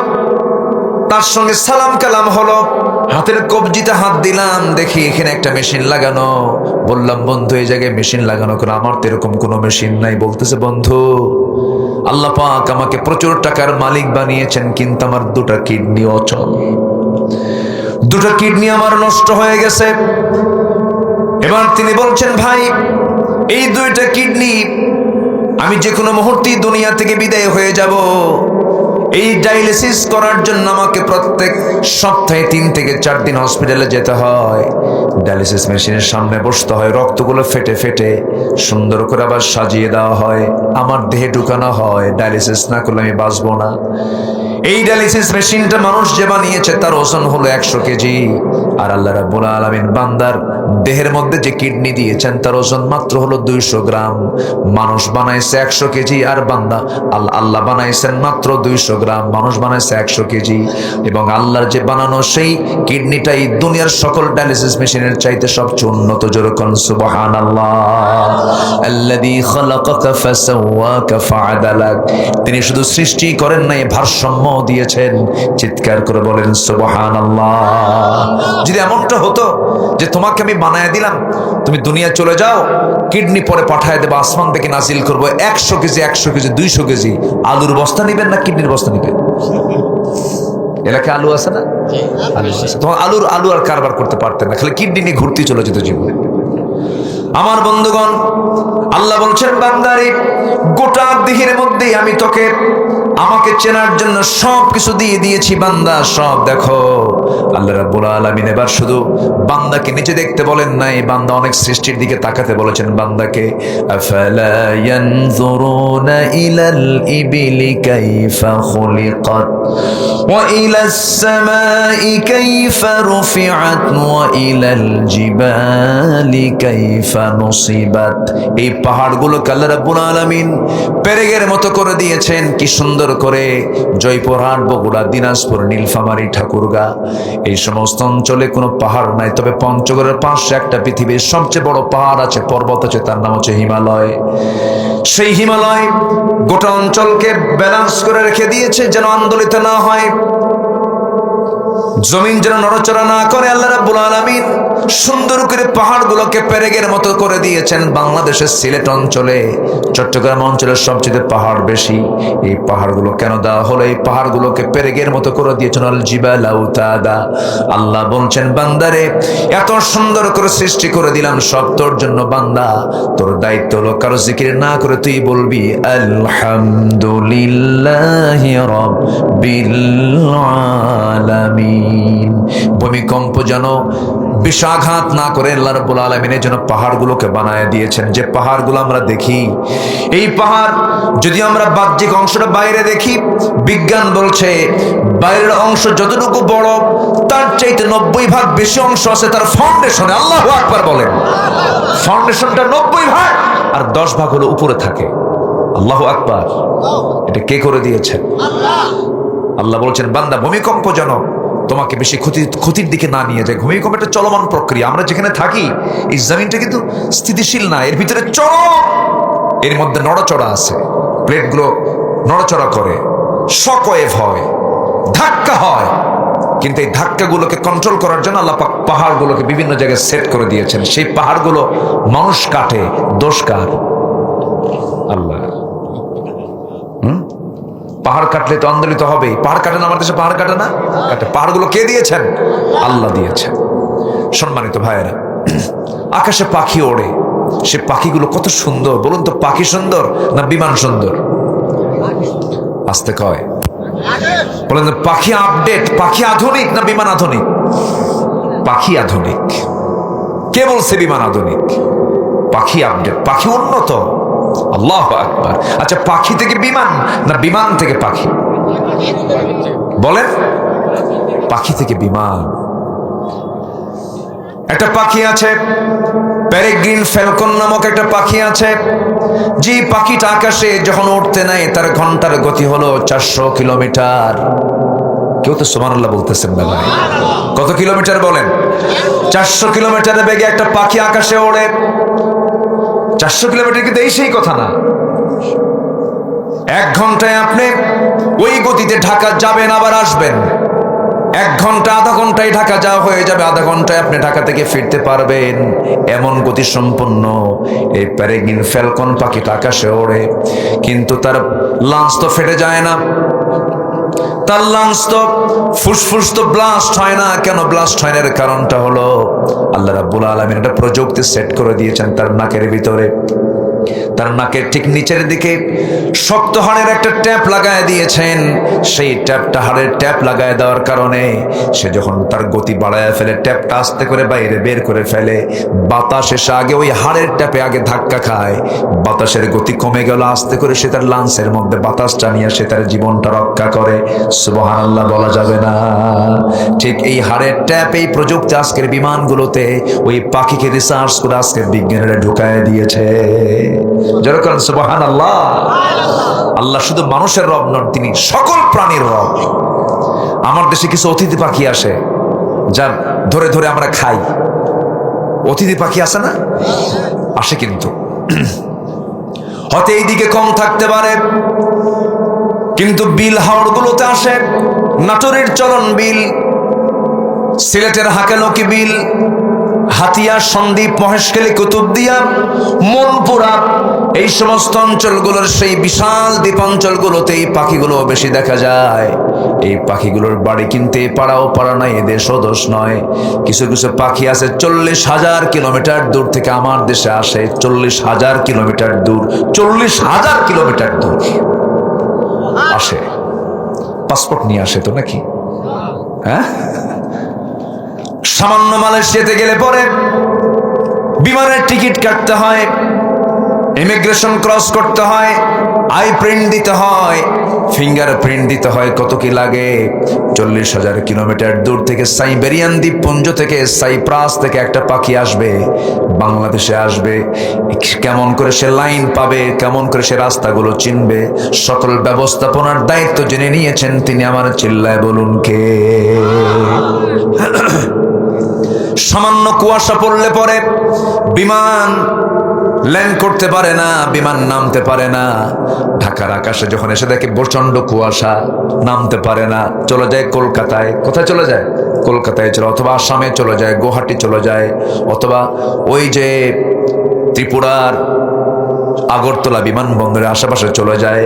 তার সঙ্গে সালাম কালাম হলো, হাতের কবজিতে হাত দিলাম, দেখি এখানে একটা মেশিন লাগানো। বললাম, বন্ধু এই জায়গায় মেশিন লাগানো কেন? আমার তো এরকম কোনো মেশিন নাই। বলতেছে, বন্ধু আল্লাহ পাক আমাকে প্রচুর টাকার মালিক বানিয়েছেন, কিন্তু আমার দুটা কিডনি অচল, দুটা কিডনি আমার নষ্ট হয়ে গেছে। এবার তিনি বলছেন, ভাই এই দুইটা কিডনি আমি যে কোনো মুহূর্তেই দুনিয়া থেকে বিদায় হয়ে যাব। এই ডায়ালিসিস করার জন্য আমাকে প্রত্যেক সপ্তাহে 3 থেকে 4 দিন হসপিটালে যেতে হয়। ডায়ালিসিস মেশিনের সামনে বসতে হয়, রক্তগুলো ফেটে ফেটে সুন্দর করে আবার সাজিয়ে দেওয়া হয়, আমার দেহে ঢুকানো হয়। ডায়ালিসিস না করলে আমি বাঁচবো না। এই ডায়ালিসিস মেশিনটা মানুষ যে বানিয়েছে, তার ওজন হলো 100 কেজি। আর আল্লাহ রাব্বুল আলামিন বান্দার দেহের মধ্যে যে কিডনি দিয়েছেন, তার ওজন মাত্র হলো 200 গ্রাম। মানুষ বানাইছে 100 কেজি, আর বান্দা আল্লাহ বানাইছেন মাত্র 200 গ্রাম। মানুষ বানাইছে 100 কেজি। এবং আল্লাহর যে বানানো সেই কিডনিটাই দুনিয়ার সকল ডায়ালিসিস মেশিনের চাইতে সবচেয়ে উন্নত। যেরকম সুবহানাল্লাহ, আল্লাযী খালাকাকা ফাসাওয়াকা ফাআদালাক। তিনি শুধু সৃষ্টি করেন নাই, ভারসাম্য দিয়েছেন। চিৎকার করে বলেন সুবহানাল্লাহ। যদি এমনটা হতো যে তোমাকে আমি বানায় দিলাম, তুমি দুনিয়া চলে যাও, কিডনি পরে পাঠায় দেবো, আসমান থেকে নাজিল করবো, 100 কেজি 100 কেজি 200 কেজি আলুর বস্তা নিবেন না কিডনির বস্তা নিবেন? এলাকায় আলু আছে না? আলু আছে। তোমার আলু আর কারবার করতে পারতেন না, খালি কিডনি নিয়ে ঘুরতে চলে যেত জীবনে। আমার বন্ধুগণ, আল্লাহ বলছেন, বান্দারে গোটা দেহের মধ্যে আমি তোকে, আমাকে চেনার জন্য সব কিছু দিয়ে দিয়েছি বান্দা, সব দেখো। আল্লাহ রাব্বুল আলামিন এবার শুধু বান্দাকে নিচে দেখতে বলেন নাই, বান্দা অনেক সৃষ্টির দিকে তাকাতে বলেছেন বান্দাকে। আফালা ইয়ানজুরুনা ইলাল ইবিলি কাইফা খুলিকাত ওয়া ইলাস সামাই কাইফা রুফিআত ওয়া ইলাল জিবালি কাইফা নুসিবাত। এই পাহাড়গুলোকে আল্লাহ রাব্বুল আলামিন পেরেকের মতো করে দিয়েছেন। কি সুন্দর করে জয়পুরহাট, বগুড়া, দিনাজপুর, নীলফামারী, ঠাকুরগাঁ, এই সমস্ত অঞ্চলে কোনো পাহাড় নাই। তবে পঞ্চগড়ের পাশে একটা পৃথিবীর সবচেয়ে বড় পাহাড় আছে, পর্বত আছে, তার নাম হচ্ছে হিমালয়। সেই হিমালয় গোটা অঞ্চলকে ব্যালেন্স করে রেখে দিয়েছে, যেন আন্দোলিত না হয়। জমিন যেন নড়াচড়া না করে আল্লাহ রাব্বুল আলামিন সুন্দর করে পাহাড়গুলোকে পেরেকের মতো করে দিয়েছেন। বাংলাদেশের সিলেট অঞ্চলে, চট্টগ্রাম অঞ্চলের সবচেয়ে পাহাড় বেশি। এই পাহাড়গুলো কেন দেওয়া হলো? এই পাহাড়গুলোকে পেরেকের মতো করে দিয়েছেন আল জিবাল আউতাদা। আল্লাহ বলছেন, বান্দারে এত সুন্দর করে সৃষ্টি করে দিলাম সব তোর জন্য বান্দা। তোর দায়িত্ব হলো কারো জিকির না করে তুই বলবি আলহামদুলিল্লাহি রাব্বিল আলামিন। ভূমিকম্প যেন বিষাঘাত না করে আল্লাহ রাব্বুল আলামিনের জন্য পাহাড়গুলোকে বানায় দিয়েছেন। যে পাহাড়গুলো আমরা দেখি, এই পাহাড় যদি আমরা বাহ্যিক অংশটা বাইরে দেখি, বিজ্ঞান বলছে বাইরের অংশ যতটুকু বড় তার চাইতে 90 ভাগ বেশি অংশ আছে তার ফাউন্ডেশনে। আল্লাহু আকবার বলেন। ফাউন্ডেশনটা 90 ভাগ আর 10 ভাগ হলো উপরে থাকে। আল্লাহু আকবার। এটা কে করে দিয়েছেন? আল্লাহ বলছেন, বান্দা ভূমিকম্প যেন তোমাকে বেশি ক্ষতির দিকে না নিয়ে যায়। ভূমিকম্প একটা চলমান প্রক্রিয়া। আমরা যেখানে থাকি এই জমিনটা কিন্তু স্থিতিশীল না, এর ভিতরে এর মধ্যে নড়াচড়া আছে। প্লেটগুলো নড়াচড়া করে, শক ওয়েভ হয়, ধাক্কা হয়। কিন্তু এই ধাক্কাগুলোকে কন্ট্রোল করার জন্য আল্লাহ পাক পাহাড়গুলোকে বিভিন্ন জায়গায় সেট করে দিয়েছেন। সেই পাহাড়গুলো মানুষ কাটে, দোষ কার? আল্লাহ। পাহাড় কাটলে তো আন্দোলিত হবে। পাহাড় কাটে না? আমার দেশে পাহাড় কাটে না? কাটে। পাহাড়গুলো কে দিয়েছেন? আল্লাহ দিয়েছেন। সম্মানিত ভাইয়েরা, আকাশে পাখি ওড়ে, সে পাখিগুলো কত সুন্দর বলুন তো। পাখি সুন্দর না বিমান সুন্দর? আসতে কয় বলেন, পাখি আপডেট, পাখি আধুনিক না বিমান আধুনিক? পাখি আধুনিক। কে বলছে বিমান আধুনিক? পাখি আপডেট, পাখি উন্নত। আল্লাহু আকবার। আচ্ছা, পাখি থেকে বিমান না বিমান থেকে পাখি? বলেন, পাখি থেকে বিমান। একটা পাখি আছে পেরেগ্রিন ফ্যালকন নামক একটা পাখি আছে। যে পাখিটা আকাশে যখন উঠতে নেয় তার ঘন্টার গতি হলো 400 কিলোমিটার। কেউ তো সুবহানাল্লাহ বলতেছেন না ভাই? কত কিলোমিটার বলেন? 400 কিলোমিটারের বেগে একটা পাখি আকাশে ওড়ে। 400 কিলোমিটার কিন্তু এই সেই কথা না। 1 ঘন্টায় আপনি ওই গতিতে ঢাকা যাবেন আবার আসবেন। 1 ঘন্টা আধা ঘন্টায় ঢাকা যাওয়া হয়ে যাবে, আধা ঘন্টায় আপনি ঢাকা থেকে ফিরতে পারবেন। এমন গতি সম্পন্ন এই পেরেগ্রিন ফ্যালকন পাখিটা আকাশে ওড়ে। কিন্তু তার লাঞ্চ তো ফেটে যায় না, তার লাঞ্চ তো ফুসফুস তো ব্লাস্ট হয় না। কেন ব্লাস্ট হয় না? এর কারণটা হলো আল্লাহ রাব্বুল আলামিন একটা প্রযুক্তি সেট করে দিয়েছেন তার নাকের ভিতরে। তার নাকের ঠিক নিচের দিকে শক্ত হাড়ের একটা ট্যাপ লাগায় দিয়েছেন। সেই ট্যাপটা, হাড়ের ট্যাপ লাগায় দেওয়ার কারণে সে যখন তার গতি বাড়ায় ফেলে, ট্যাপটা আস্তে করে বাইরে বের করে ফেলে, বাতাস এসে আগে ওই হাড়ের ট্যাপে আগে ধাক্কা খায়, বাতাসের গতি কমে গেল, আস্তে করে সে তার লাঞ্চের মধ্যে বাতাসটা নিয়ে সে তার জীবনটা রক্ষা করে। সুবহানাল্লাহ বলা যাবে না? ঠিক এই হাড়ের ট্যাপ, এই প্রযুক্তি আজকের বিমানগুলোতে ওই পাখিকে রিসার্চ করে আজকের বিজ্ঞানীরা ঢুকায় দিয়েছে। যেরকম সুবহানাল্লাহ। আল্লাহ শুধু মানুষের রব নন, তিনি সকল প্রাণীর রব। আমার দেশে কিছু অতিথি পাখি আসে যার ধরে ধরে আমরা খাই। অতিথি পাখি আসে না? আসে, কিন্তু হয়তো এইদিকে কম থাকতে পারে, কিন্তু বিল হাওড়গুলোতে আসে। নাটোরের চলন বিল, সিলেটের হাকালকি বিল, হাতিয়া, সন্দ্বীপ, মহেশখালী, কুতুবদিয়া, মনপুরা, এই সমস্ত অঞ্চলগুলোর সেই বিশাল দ্বীপাঞ্চলগুলোতে এই পাখিগুলো বেশি দেখা যায়। এই পাখিগুলোর বাড়ি কিন্তু এ পাড়াও পাড়া নয়, এ দেশও দোষ নয়। কিছু কিছু পাখি আছে 40,000 কিলোমিটার দূর থেকে আমার দেশে আসে। 40,000 কিলোমিটার দূর, 40,000 কিলোমিটার দূর আসে। পাসপোর্ট নিয়ে আসে তো নাকি? হ্যাঁ, সামান্য মালয়েশিয়াতে গেলে পরে বিমানের টিকিট কাটতে হয়, ইমিগ্রেশন ক্রস করতে হয়, আই প্রিন্ট দিতে হয়, ফিঙ্গার প্রিন্ট দিতে হয়। কত কি লাগে? 40,000 কিলোমিটার দূর থেকে সাইবেরিয়ান দ্বীপপুঞ্জ থেকে, সাইপ্রাস থেকে একটা পাখি আসবে, বাংলাদেশে আসবে। কেমন করে সে লাইন পাবে, কেমন করে সে রাস্তাগুলো চিনবে, সকল ব্যবস্থাপনার দায়িত্ব জেনে নিয়েছেন তিনি। আমার চিল্লায় বলুন কে? সামান্য কুয়াশা পড়লে পরে বিমান ল্যান্ড করতে পারে না, বিমান নামতে পারে না। ঢাকার আকাশে যখন এসে দেখে প্রচন্ড কুয়াশা, নামতে পারে না, চলে যায় কলকাতায়। কোথায় চলে যায়? কলকাতায় চলে, অথবা আসামে চলে যায়, গুয়াহাটি চলে যায়, অথবা ওই যে ত্রিপুরার আগরতলা বিমানবন্দরের আশেপাশে চলে যায়।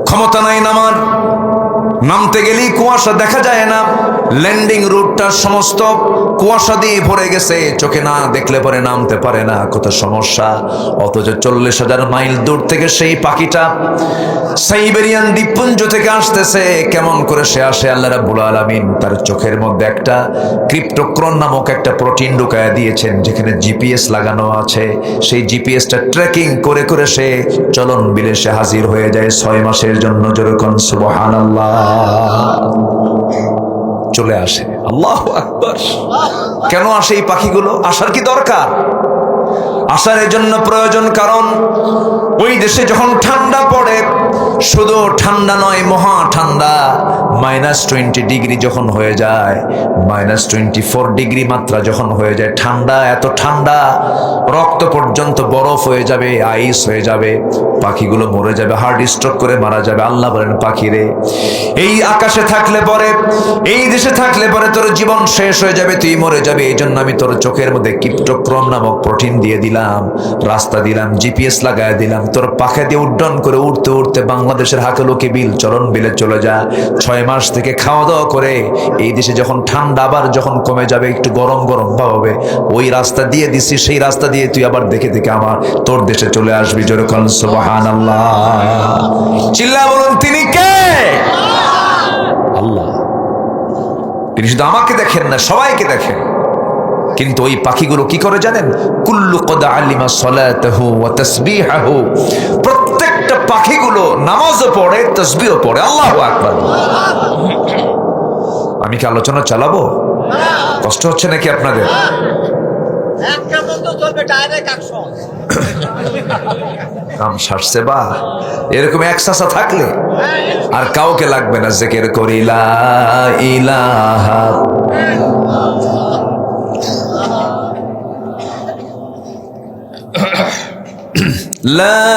ক্ষমতা নাই নামার, নামতে গেলেই কুয়াশা, দেখা যায় না, ল্যান্ডিং রুটটা সমস্ত কুয়াশা দিয়ে ভরে গেছে, চোখে না দেখলে পরে নামতে পারে না, কত সমস্যা। অথচ 40,000 মাইল দূর থেকে সেই পাখিটা সাইবেরিয়ান দ্বীপপুঞ্জ থেকে আসতেছে। কেমন করে সে আসে? আল্লাহ রাব্বুল আলামিন তার চোখের মধ্যে একটা ক্রিপ্টোক্রন নামক একটা প্রোটিন ঢুকায়া দিয়েছেন, যেখানে জিপিএস লাগানো আছে। সেই জিপিএসটা ট্র্যাকিং করে করে সে চলন বিলে সে হাজির হয়ে যায় 6 মাসের জন্য। যেরকম সুবহানাল্লাহ, চলে আসে। আল্লাহু আকবার। কেন আসে এই পাখিগুলো? আসার কি দরকার? আসার জন্য প্রয়োজন, কারণ ওই দেশে যখন ঠান্ডা পড়ে, শুধু ঠান্ডা নয়, মহা ঠান্ডা, -20 ডিগ্রি যখন হয়ে যায়, -24 ডিগ্রি মাত্রা যখন হয়ে যায়, ঠান্ডা, এত ঠান্ডা রক্ত পর্যন্ত বরফ হয়ে যাবে, আইস হয়ে যাবে, পাখিগুলো মরে যাবে, হার্ট স্ট্রোক করে মারা যাবে। আল্লাহ বলেন, পাখিরে, এই আকাশে থাকলে পরে, এই দেশে থাকলে পরে তোর জীবন শেষ হয়ে যাবে, তুই মরে যাবে। এই জন্য আমি তোর চোখের মধ্যে ক্রিপ্টোক্রন নামক প্রোটিন দিয়ে দিলাম, রাস্তা দিলাম, জিপিএস লাগায় দিলাম, তোর পাখা দিয়ে উড্ডয়ন করে উঠতে উঠতে বাংলাদেশের হাকালুকি বিল, চলন বিলে চলে যা। 6 মাস থেকে খাওয়া দাওয়া করে এই দেশে যখন ঠান্ডা আবার যখন কমে যাবে, একটু গরম গরম পাবে, ওই রাস্তা দিয়ে দিছি, সেই রাস্তা দিয়ে তুই আবার দেখে দেখে আমার তোর দেশে চলে আসবি। যেরকম সুবহানাল্লাহ, চিল্লা বলুন, তিনি কে? আল্লাহ। তিনি শুধু আমাকে দেখেন না, সবাইকে দেখেন। কিন্তু ওই পাখিগুলো কি করে জানেন? কুল্লু কদ আলিমা সালাতাহু ওয়া তাসবিহাহু, প্রত্যেকটা পাখিগুলো নামাজও পড়ে, তাসবিহও পড়ে। আল্লাহু আকবার। আমি কি আলোচনা চালাবো? কষ্ট হচ্ছে নাকি আপনাদের? কাম সারছে বা এরকম এক চাচা থাকলে আর কাউকে লাগবে না, জিকির করি লা ইলাহা লা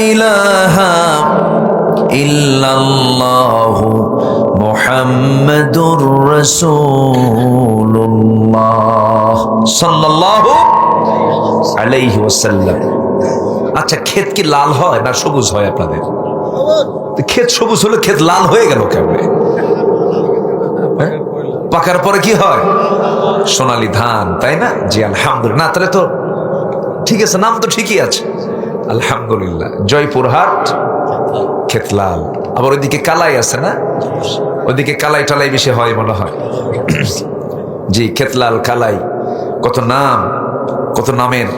ইলাহা ইল্লাল্লাহু মুহাম্মাদুর রাসূলুল্লাহ সাল্লাল্লাহু আলাইহি ওয়াসাল্লাম। আচ্ছা, ক্ষেত কি লাল হয় না সবুজ হয় আপনাদের? ক্ষেত সবুজ হলে ক্ষেত লাল হয়ে গেল কেমনে? পাকার পরে কি হয়? সোনালী ধান, তাই না? জি আলহামদুলিল্লাহ। না তাহলে তো ঠিক আছে, নাম তো ঠিকই আছে, আলহামদুলিল্লাহ। জয়পুরহাট ক্ষেতলাল। আবার ওইদিকে কালাই আছে না? ওইদিকে কালাই টালাই বেশি হয় মনে হয়। জি, ক্ষেতলাল, কালাই, কত নাম, কত নামের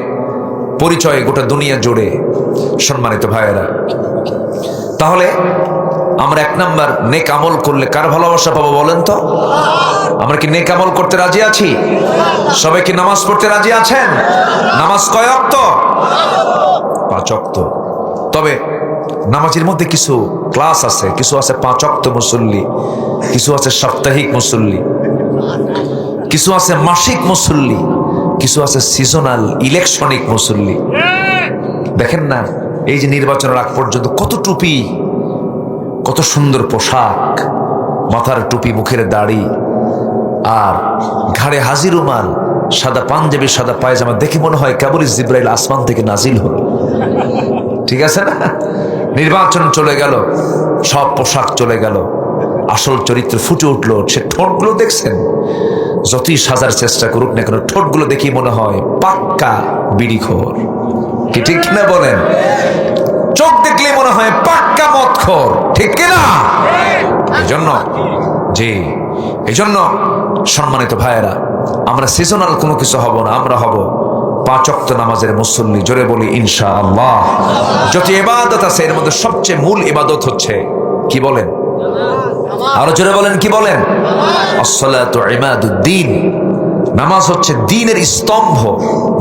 পরিচয় গোটা দুনিয়া জুড়ে। সম্মানিত ভাইয়েরা, তাহলে আমরা 1 নাম্বার, নেক আমল করলে কার ভালোবাসা পাবো বলেন তো? আমরা কি নেক আমল করতে রাজি আছি? সবাই কি নামাজ পড়তে রাজি আছেন? নামাজ কয় ওয়াক্ত? 5 ওয়াক্ত। তবে নামাজের মধ্যে কিছু ক্লাস আছে, কিছু আছে 5 ওয়াক্ত মুসল্লি, কিছু আছে সাপ্তাহিক মুসল্লি, কিছু আছে মাসিক মুসল্লি, কিছু আছে সিজনাল ইলেকশনিক মুসল্লি। দেখেন না, এই যে নির্বাচনের আগ পর্যন্ত কত টুপি, কত সুন্দর পোশাক, মাথার টুপি, মুখের দাড়ি, আর ঘাড়ে হাজি রুমাল, সাদা পাঞ্জাবি, সাদা পায়জামা, দেখে মনে হয় কেবলই জিব্রাইল আসমান থেকে নাজিল হল। ঠিক আছে না? নির্বাচন চলে গেল, সব পোশাক চলে গেল, আসল চরিত্র ফুটে উঠলো। সে ঠোঁটগুলো দেখছেন, যতই সাজার চেষ্টা করুক না কেন, ঠোঁটগুলো দেখি মনে হয় পাক্কা বিড়িখোর। কি ঠিক কিনা বলেন? চোখ দেখলে মনে হয় পাক্কা মদখোর, ঠিক কিনা? এজন্য এজন্য সম্মানিত ভাইয়েরা, আমরা সিজনাল কোনো কিছু হব না, আমরা হব 5 ওয়াক্ত নামাজের মুসল্লি। জোরে বলি ইনশাআল্লাহ। যত ইবাদত আছে এর মধ্যে সবচেয়ে মূল ইবাদত হচ্ছে কি বলেন? আরো জোরে বলেন, কি বলেন? আসসালাতু ইমাদুদ্দিন। নামাজ হচ্ছে দ্বীনের স্তম্ভ,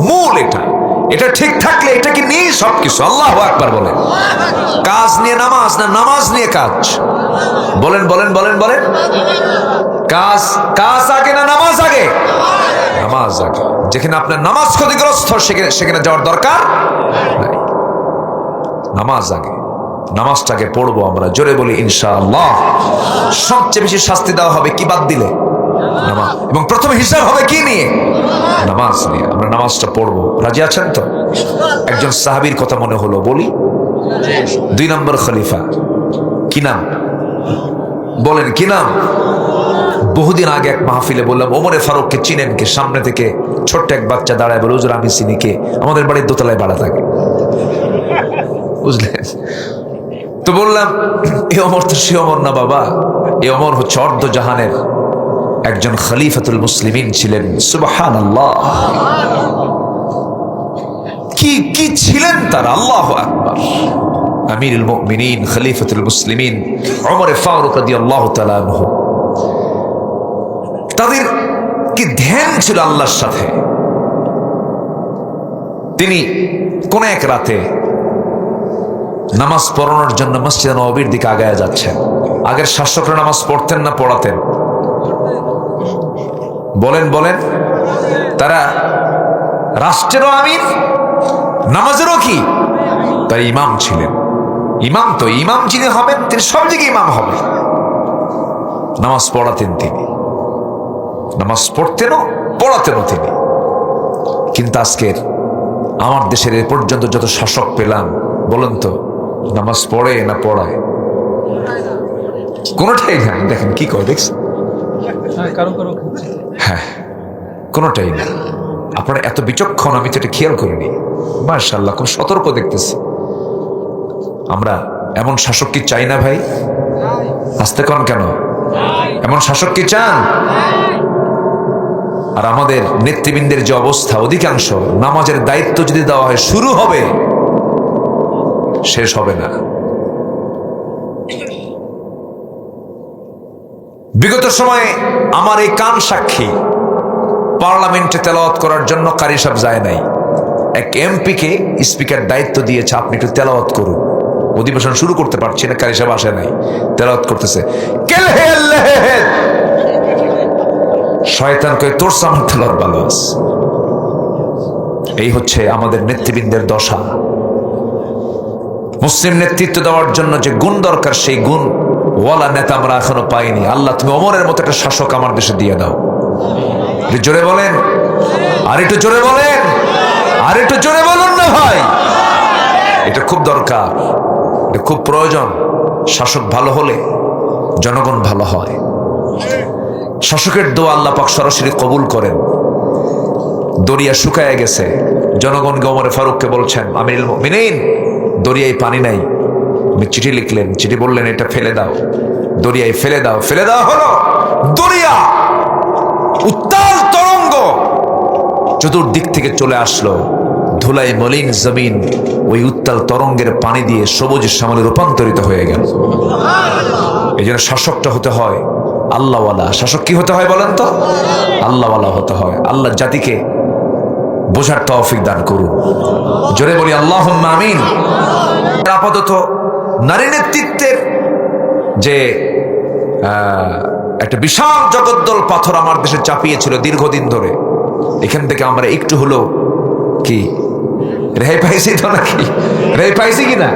মূল। এটা ঠিক থাকলে এটাকে নিয়ে সবকিছু। আল্লাহু আকবার বলেন। কাজ নিয়ে নামাজ না, নামাজ নিয়ে কাজ? বলেন বলেন বলেন বলেন। কাজ আগে না নামাজ আগে? নামাজ আগে। যেখানে আপনার নামাজ ক্ষতিগ্রস্ত, সেখানে যাওয়ার দরকার নাই। নামাজ আগে, নামাজটাকে পড়বো আমরা। জোরে বলি ইনশাআল্লাহ। সবচেয়ে বেশি শাস্তি দেওয়া হবে কি বাদ দিলে? নামাজ। এবং প্রথম হিসাব হবে কি নিয়ে? নামাজ নিয়ে। আমরা নামাজটা পড়বো, রাজি আছেন তো? একজন সাহাবীর কথা মনে হলো, বলি। 2 নম্বর খলিফা, কি নাম বলেন, কি নাম? বহুদিন আগে এক মাহফিলে বললাম, ওমরে ফারুককে চিনেন কে? সামনে থেকে ছোট্ট এক বাচ্চা দাঁড়ায় বলে, হুজুর আমি চিনি। কে? আমাদের বাড়ির দোতলায় ভাড়া থাকে, বুঝলেন? তো বললাম, এ ওমর তো সে ওমর না বাবা, এ ওমর হচ্ছে অর্ধ জাহানের একজন খলিফাতুল মুসলিমিন ছিলেন। সুবহানাল্লাহ। কি কি ছিলেন তার! আল্লাহু আকবার। আমিরুল মুমিনিন, খলিফাতুল মুসলিমিন ওমর ফারুক রাদিয়াল্লাহু তাআলা আনহু। তাদের কি ধ্যান ছিল আল্লাহর সাথে। তিনি কোন এক রাতে নামাজ পড়ানোর জন্য মসজিদে নববীর দিকে আগায়া যাচ্ছেন। আগের শাসকরা নামাজ পড়তেন না পড়াতেন? বলেন বলেন। তারা রাষ্ট্রেরও আমির, নামাজেরও কি? তাই ইমাম ছিলেন। ইমাম তো ইমাম যিনি হবেন তিনি সব জায়গায় ইমাম হবেন। নামাজ পড়াতেন তিনি, নামাজ পড়তেনও পড়াতেনও তিনি। কিন্তু আজকের আমার দেশের এ পর্যন্ত যত শাসক পেলাম, বলেন তো নামাজ পড়ে না পড়ায়? কোনোটাই না। দেখেন কি করে, দেখছেন? হ্যাঁ, কোনোটাই না। আপনারা এত বিচক্ষণ, আমি তো এটা খেয়াল করিনি। মাশাআল্লাহ, খুব সতর্ক দেখতেছি। আমরা এমন শাসক কি চাই না ভাই? আসতে কন কেন? এমন শাসক কি চান? আর আমাদের নেতৃবৃন্দের যে অবস্থা, অধিকাংশ নামাজের দায়িত্ব যদি দেওয়া হয়, শুরু হবে শেষ হবে না। বিগত সময়ে আমার এই কান সাক্ষী, পার্লামেন্টে তেলাওয়াত করার জন্য কারি সাহেব যায় নাই। এক এমপিকে স্পিকার দায়িত্ব দিয়েছে, আপনি একটু তেলাওয়াত করুন। অধিবেশন শুরু করতে পারছি না, কারি সাহেব আসে নাই, তেলাওয়াত করতেছে। শয়তান কয়ে, তোর সামনে তেলাওয়াত ভালো আছে। এই হচ্ছে আমাদের নেতৃবৃন্দের দশা। মুসলিম নেতৃত্ব দেওয়ার জন্য যে গুণ দরকার, সেই গুণ ওয়ালা নেতা আমরা এখনো পাইনি। আল্লাহ, তুমি ওমরের মতো একটা শাসক আমার দেশে দিয়ে দাও। জোরে বলেন, আর একটু জোরে বলেন, আর একটু জোরে বলুন না ভাই। এটা খুব দরকার, এটা খুব প্রয়োজন। শাসক ভালো হলে জনগণ ভালো হয়। শাসকের দোয়া আল্লাহ পাক সরাসরি কবুল করেন। দরিয়া শুকায় গেছে, জনগণকে ওমরে ফারুককে বলছেন, আমিরুল মুমিনিন, দরিয়ায় পানি নাই। আমি চিঠি লিখলেন, চিঠি বললেন এটা ফেলে দাও, দরিয়ায় ফেলে দাও। ফেলে দেওয়া হলো। দরিয়া উত্তাল তরঙ্গ চতুর্দিক থেকে চলে আসলো। ধুলায় মলিন জমিন ওই উত্তাল তরঙ্গের পানি দিয়ে সবুজ শ্যামলে রূপান্তরিত হয়ে গেল। এই জন্য শাসকটা হতে হয় আল্লাহওয়ালা। শাসক কি হতে হয় বলেন তো? আল্লাহওয়ালা হতে হয়। আল্লাহ জাতিকে বোঝার তৌফিক দান করুন। জোরে বলি আল্লাহুম্মা আমিন। আপাতত নারী নেতৃত্বের যে একটা বিশাল জগদ্দল পাথর আমার দেশে চাপিয়েছিল দীর্ঘদিন ধরে, এখান থেকে আমরা একটু হলো কি রেহাই পাইছি তো? নাকি রেহাই পাইছি কিনা?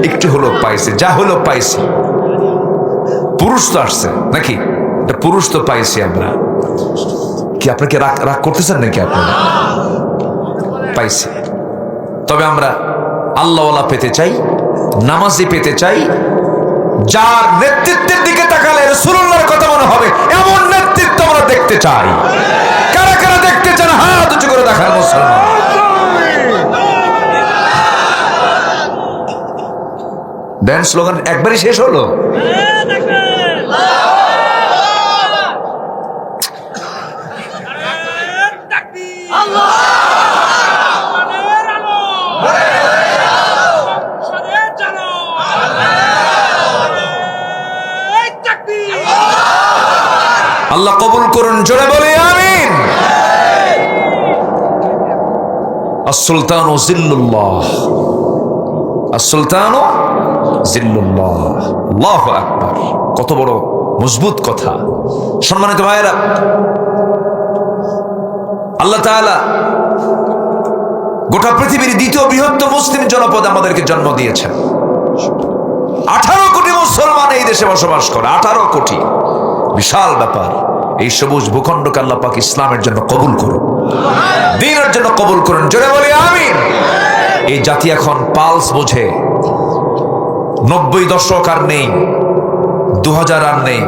একটু হলো পাইছি, যা হলো পাইছি। পুরুষ তো আসছে নাকি? পুরুষ তো পাইছি আমরা। কি আপনাকে রাগ করতেছেন নাকি? আপনারা পাইছি। তবে আমরা আল্লাহওয়ালা পেতে চাই, নামাজি পেতে চাই, যার নেতৃত্বের দিকে তাকালে রাসূলুল্লাহর কথা মনে হবে, এমন নেতৃত্ব আমরা দেখতে চাই। কারা কারা দেখতে চান হাত উঁচু করে দেখান মুসলমান। দেন স্লোগান একবারই শেষ হলো। আল্লাহ কবুল করুন, জোরে বলি আমিন। আস-সুলতানু জিল্লুল্লাহ, আস-সুলতানু জিল্লুল্লাহ। আল্লাহু আকবার। কত বড় মজবুত কথা। সম্মানিত ভাইয়েরা, আল্লাহ তাআলা গোটা পৃথিবীর দ্বিতীয় বৃহত্তম মুসলিম জনপদ আমাদেরকে জন্ম দিয়েছেন। 18 কোটি মুসলমান এই দেশে বসবাস করে। 18 কোটি, বিশাল ব্যাপার। এই সবুজ ভূখণ্ডকে আল্লাহ পাক ইসলামের জন্য কবুল করুন, দ্বীনের জন্য কবুল করুন। জোরে বলি আমিন। এই জাতি এখন পালস বোঝে। 90 দশক আর নেই, 2000 আর নেই,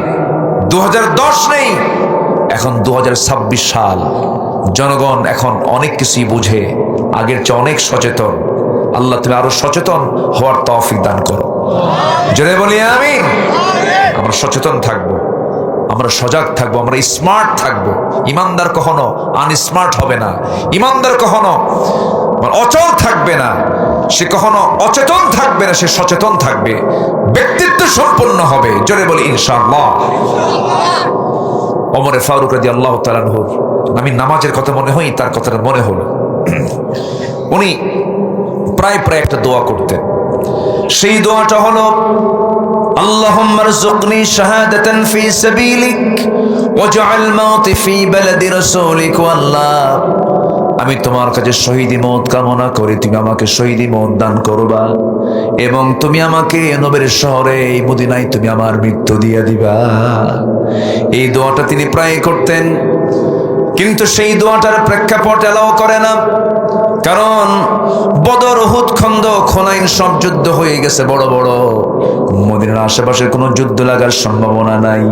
2010 নেই, এখন 2026 সাল। জনগণ এখন অনেক কিছুই বুঝে, আগের চেয়ে অনেক সচেতন। আল্লাহ তুমি আরো সচেতন হওয়ার তৌফিক দান করো। জোরে বলি আমিন। আমরা সচেতন থাকবো, আমরা সজাগ থাকবো, আমরা স্মার্ট থাকবো। ইমানদার কখনো আনস্মার্ট হবে না, ইমানদার কখনো অচল থাকবে না, সে কখনো অচেতন থাকবে না, সে সচেতন থাকবে, ব্যক্তিত্ব সম্পন্ন হবে। জোরে বলি ইনশাআল্লাহ। ওমরে ফারুক রাদিয়াল্লাহু তাআলা আনহুর আমি নামাজের কথা মনে হয়, তার কথাটা মনে হলো। উনি প্রায় একটা দোয়া করতেন। সেই দোয়াটা হলো আল্লাহুম্মা রযুকনি শাহাদাতান ফি সাবিলিক ওয়াজআল মাউতি ফি বালাদি রাসূলিক। আল্লাহ, আমি তোমার কাছে শহীদি মওত কামনা করি, তুমি আমাকে শহীদি মওত দান করবা এবং তুমি আমাকে নবীর শহরে এই মদিনায় তুমি আমার মৃত্যু দিয়ে দিবা। এই দোয়াটা তিনি প্রায় করতেন, কিন্তু সেই দোয়াটার প্রেক্ষাপট এলাও করে না, কারণ বদর, উহুদ, খন্দক, হুনাইন সব যুদ্ধ হয়ে গেছে বড় বড়। মদিনার আশেপাশে কোনো যুদ্ধ লাগার সম্ভাবনা নাই,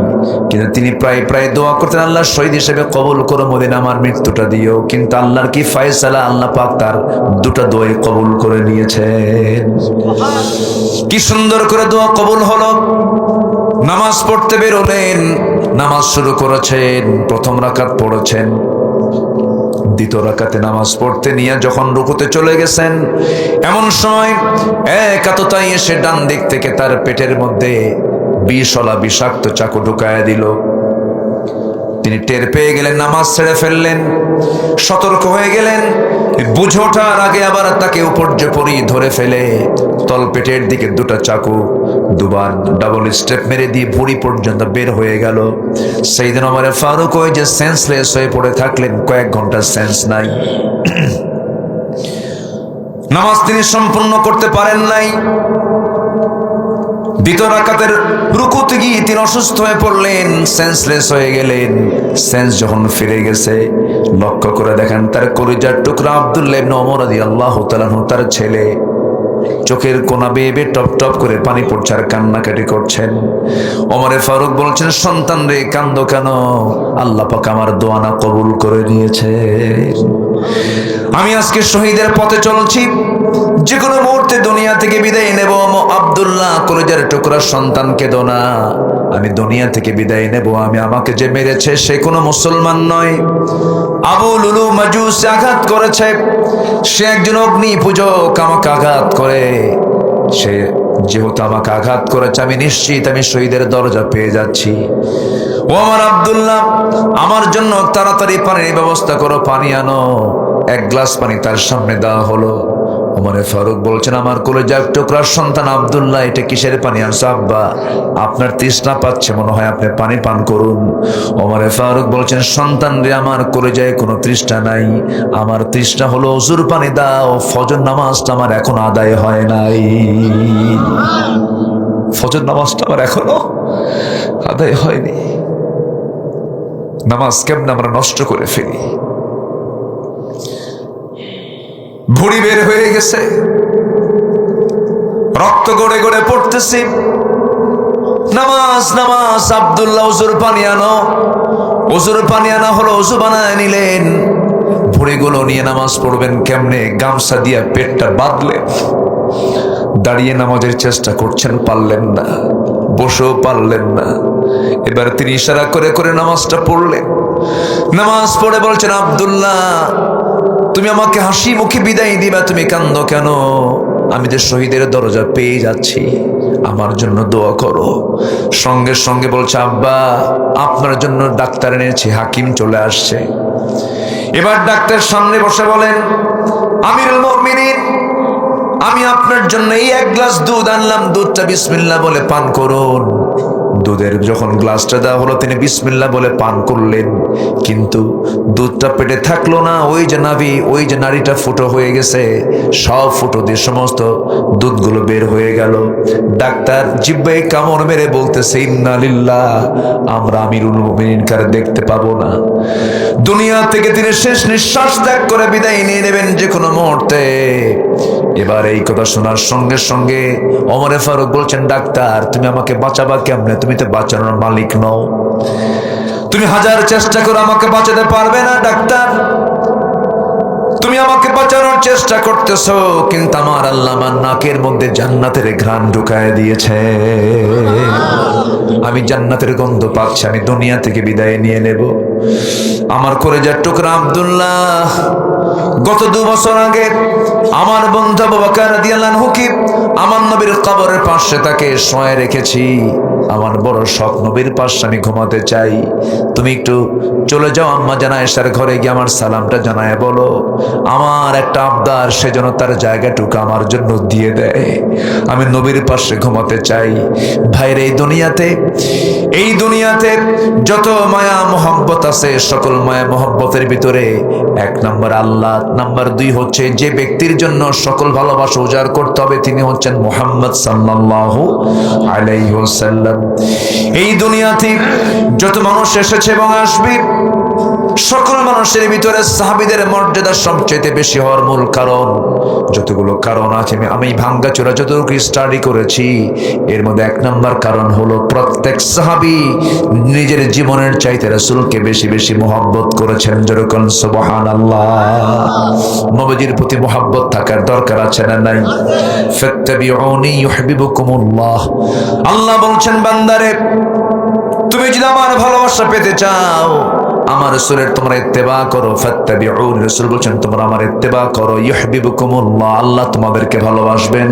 কিন্তু তিনি প্রায় দোয়া করতেন, আল্লাহ শহীদ হিসেবে কবুল করো, মদিনা আমার মৃত্যুটা দিও। কিন্তু আল্লাহর কি ফয়সালা, আল্লাহ পাক তার দুটা দোয়াই কবুল করে নিয়েছেন। কি সুন্দর করে দোয়া কবুল হলো। নামাজ পড়তে বেরোলেন, নামাজ শুরু করেছেন, প্রথম রাকাত পড়েছেন, দ্বিতীয় রাকাতে নামাজ পড়তে নিয়ে যখন রুকুতে চলে গেছেন, এমন সময় এক আততায়ী এসে ডান দিক থেকে তার পেটের মধ্যে বিষওয়ালা বিষাক্ত চাকু ঢুকায়া দিল। তিনি টের পেয়ে গেলেন, নামাজ ছেড়ে ফেললেন, সতর্ক হয়ে গেলেন। বুঝে ওঠার আগে আবার তাকে উপর্যুপরি ধরে ফেলে তলপেটের দিকে দুটা চাকু দুবার ডাবল স্টেপ মেরে দিয়ে ভুঁড়ি পর্যন্ত বের হয়ে গেল। সাইয়েদনা ওমর ফারুক ওই যে সেন্সলেস হয়ে পড়ে থাকলেন, কয়েক ঘন্টা সেন্স নাই। নামাজ তিনি সম্পূর্ণ করতে পারেন নাই। দ্বিতীয় রাকাতের রুকুতে গিয়ে তিনি অসুস্থ হয়ে পড়লেন, সেন্সলেস হয়ে গেলেন। সেন্স যখন ফিরে গেছে, লক্ষ্য করে দেখেন তার কলিজার টুকরা আব্দুল্লাহ ইবনে ওমর রাদিয়াল্লাহু তাআলা আনহু, তার ছেলে, চোখের কোনা বেয়ে বেয়ে টপ টপ করে পানি পড়ছে আর কান্নাকাটি করছেন। ওমরে ফারুক বলছেন, সন্তান রে কান্দো কেন? আল্লাহ পাক আমার দোয়া না কবুল করে নিয়েছে। আমি আজকে শহীদের পথে চলছি, যে কোনো মুহূর্তে দুনিয়া থেকে বিদায় নেব। আব্দুল্লাহ, কলিজার টুকরা সন্তান, কেঁদো না, আমি দুনিয়া থেকে বিদায় নেব। আমাকে যে মেরেছে সে কোনো মুসলমান নয়, আবু লুলু মাজুসে আঘাত করেছে, সে একজন অগ্নি পূজক, আমাকে আঘাত করে। সে যেহেতু আমাকে আঘাত করেছে, আমি নিশ্চিত আমি শহীদের দরজা পেয়ে যাচ্ছি। ও আমার আব্দুল্লাহ, আমার জন্য তাড়াতাড়ি পানির ব্যবস্থা করো, পানি আনো। এক গ্লাস পানি তার সামনে দেওয়া হলো। ওমরে ফারুক বলছেন, আমার কলিজার টুকরার সন্তান আব্দুল্লাহ, এটা কিসের পানি আনছো আব্বা? আপনার তৃষ্ণা পাচ্ছে মনে হয়, আপনি পানি পান করুন। ওমরে ফারুক বলছেন, সন্তান রে, আমার কলিজায় কোনো তৃষ্ণা নাই, আমার তৃষ্ণা হলো ওযুর পানি দাও, ফজর নামাজটা আমার এখন আদায় হয় নাই। ফজর নামাজটা আমার এখনো আদায় হয়নি। নামাজ কেমন আমরা নষ্ট করে ফেলি। ভুঁড়ি বের হয়ে গেছে, রক্ত গড়ে গড়ে পড়তেছি। নামাজ নামাজ, আব্দুল্লাহ ওযুর পানি আনো। ওযুর পানি আনা হলো, ওযু বানায় নিলেন। ভুঁড়িগুলো নিয়ে নামাজ পড়বেন কেমনে? গামছা দিয়ে পেটটা বাঁধলেন। দাঁড়িয়ে নামাজের চেষ্টা করছেন, পারলেন না, বসেও পারলেন না। এবার তিনি ইশারা করে করে নামাজটা পড়লেন। নামাজ পড়ে বলছেন, আব্দুল্লাহ, তুমি আমাকে হাসি মুখে বিদায় দিবা, তুমি কান্দো কেন? আমি যে শহীদের দরজা পেয়ে যাচ্ছি, আমার জন্য দোয়া করো। সঙ্গে সঙ্গে বলছে, আব্বা, আপনার জন্য ডাক্তার এনেছি, হাকিম চলে আসছে। এবার ডাক্তার সামনে বসে বলেন, আমিরুল মুমিনিন, আমি আপনার জন্য এই এক গ্লাস দুধ আনলাম, দুধটা বিসমিল্লাহ বলে পান করুন। দুধের যখন গ্লাসটা দেওয়া হলো, তিনি বিসমিল্লাহ বলে পান করলেন। কিন্তু দুধটা পেটে থাকলো না, ওই যে নাভি, ওই যে নাড়িটা ফুটো হয়ে গেছে, সব ফুটো দিয়ে সমস্ত দুধগুলো বের হয়ে গেল। ডাক্তার জিব্বায় কামড় মেরে বলতেছে, ইন্না লিল্লাহ, আমরা আমিরুল মুমিনিন কারে দেখতে পাবো না। দুনিয়া থেকে তিনি শেষ নিঃশ্বাস ত্যাগ করে বিদায় নিয়ে নেবেন যে কোনো মুহূর্তে। এবার এই কথা শোনার সঙ্গে সঙ্গে ওমরে ফারুক বলছেন, ডাক্তার তুমি আমাকে বাঁচাবা কেমনে? তুমি তো বাঁচানোর মালিক নও, তুমি হাজার চেষ্টা করে আমাকে বাঁচাতে পারবে না ডাক্তার। তুমি আমাকে বাঁচানোর চেষ্টা করতেছো, কিন্তু আমার আল্লাহ আমার নাকের মধ্যে জান্নাতের ঘ্রাণ ঢুকায় দিয়েছে, আমি জান্নাতের গন্ধ পাচ্ছি, আমি দুনিয়া থেকে বিদায় নিয়ে নেব। আমার কলেজার টুকরা আব্দুল্লাহ, গত 2 বছর আগে আমার বন্ধু আবু বকর রাদিয়াল্লাহু আনহু কি আমার নবীর কবরের পাশে তাকে শোয়ায় রেখেছি। আমার বড় শখ, নবীর পাশে আমি ঘুমাতে চাই। তুমি একটু চলে যাও আম্মা জান আয়েশার ঘরে গিয়ে আমার সালামটা জানায় বলো, আমার একটা আবদার, সে যেন তার জায়গাটুকু আমার জন্য দিয়ে দেয়, আমি নবীর পাশে ঘুমাতে চাই। ভাইরে, এই দুনিয়াতে যত মায়া মোহাব্বত আছে, সকল মায়া মোহাব্বতের ভিতরে 1 নম্বর আল্লাহ, নাম্বার 2 হচ্ছে যে ব্যক্তির জন্য সকল ভালোবাসা উজাড় করতে হবে, তিনি হচ্ছেন মুহাম্মদ সাল্লাল্লাহু আলাইহি ওয়াসাল্লাম। এই দুনিয়াতে যত মানুষ এসেছে এবং আসবে, সকল মানুষের ভিতরে সাহাবীদের মর্যাদা সবচেয়ে বেশি হওয়ার মূল কারণ, যতগুলো কারণ আছে আমি ভাঙ্গাচোরা যতটুকু স্টাডি করেছি, এর মধ্যে 1 নম্বর কারণ হলো প্রত্যেক সাহাবী নিজের জীবনের চাইতে রাসূলকে বেশি বেশি মহব্বত করেছেন। যেরকম সুবহানাল্লাহ, নবীজির প্রতি মহব্বত থাকার দরকার আছে না নাই? ফাত্তাবিউনি ইউহিব্বুকুমুল্লাহ। আল্লাহ বলছেন, বান্দারে তুমি যদি আমার ভালোবাসা পেতে চাও, আমার রাসূলের তোমরা ইত্তেবা করো। ফাত্তাবিউন, রাসূল বলেন তোমরা আমার ইত্তেবা করো, ইউহিব্বুকুমুল্লাহ, আল্লাহ তোমাদেরকে ভালোবাসবেন।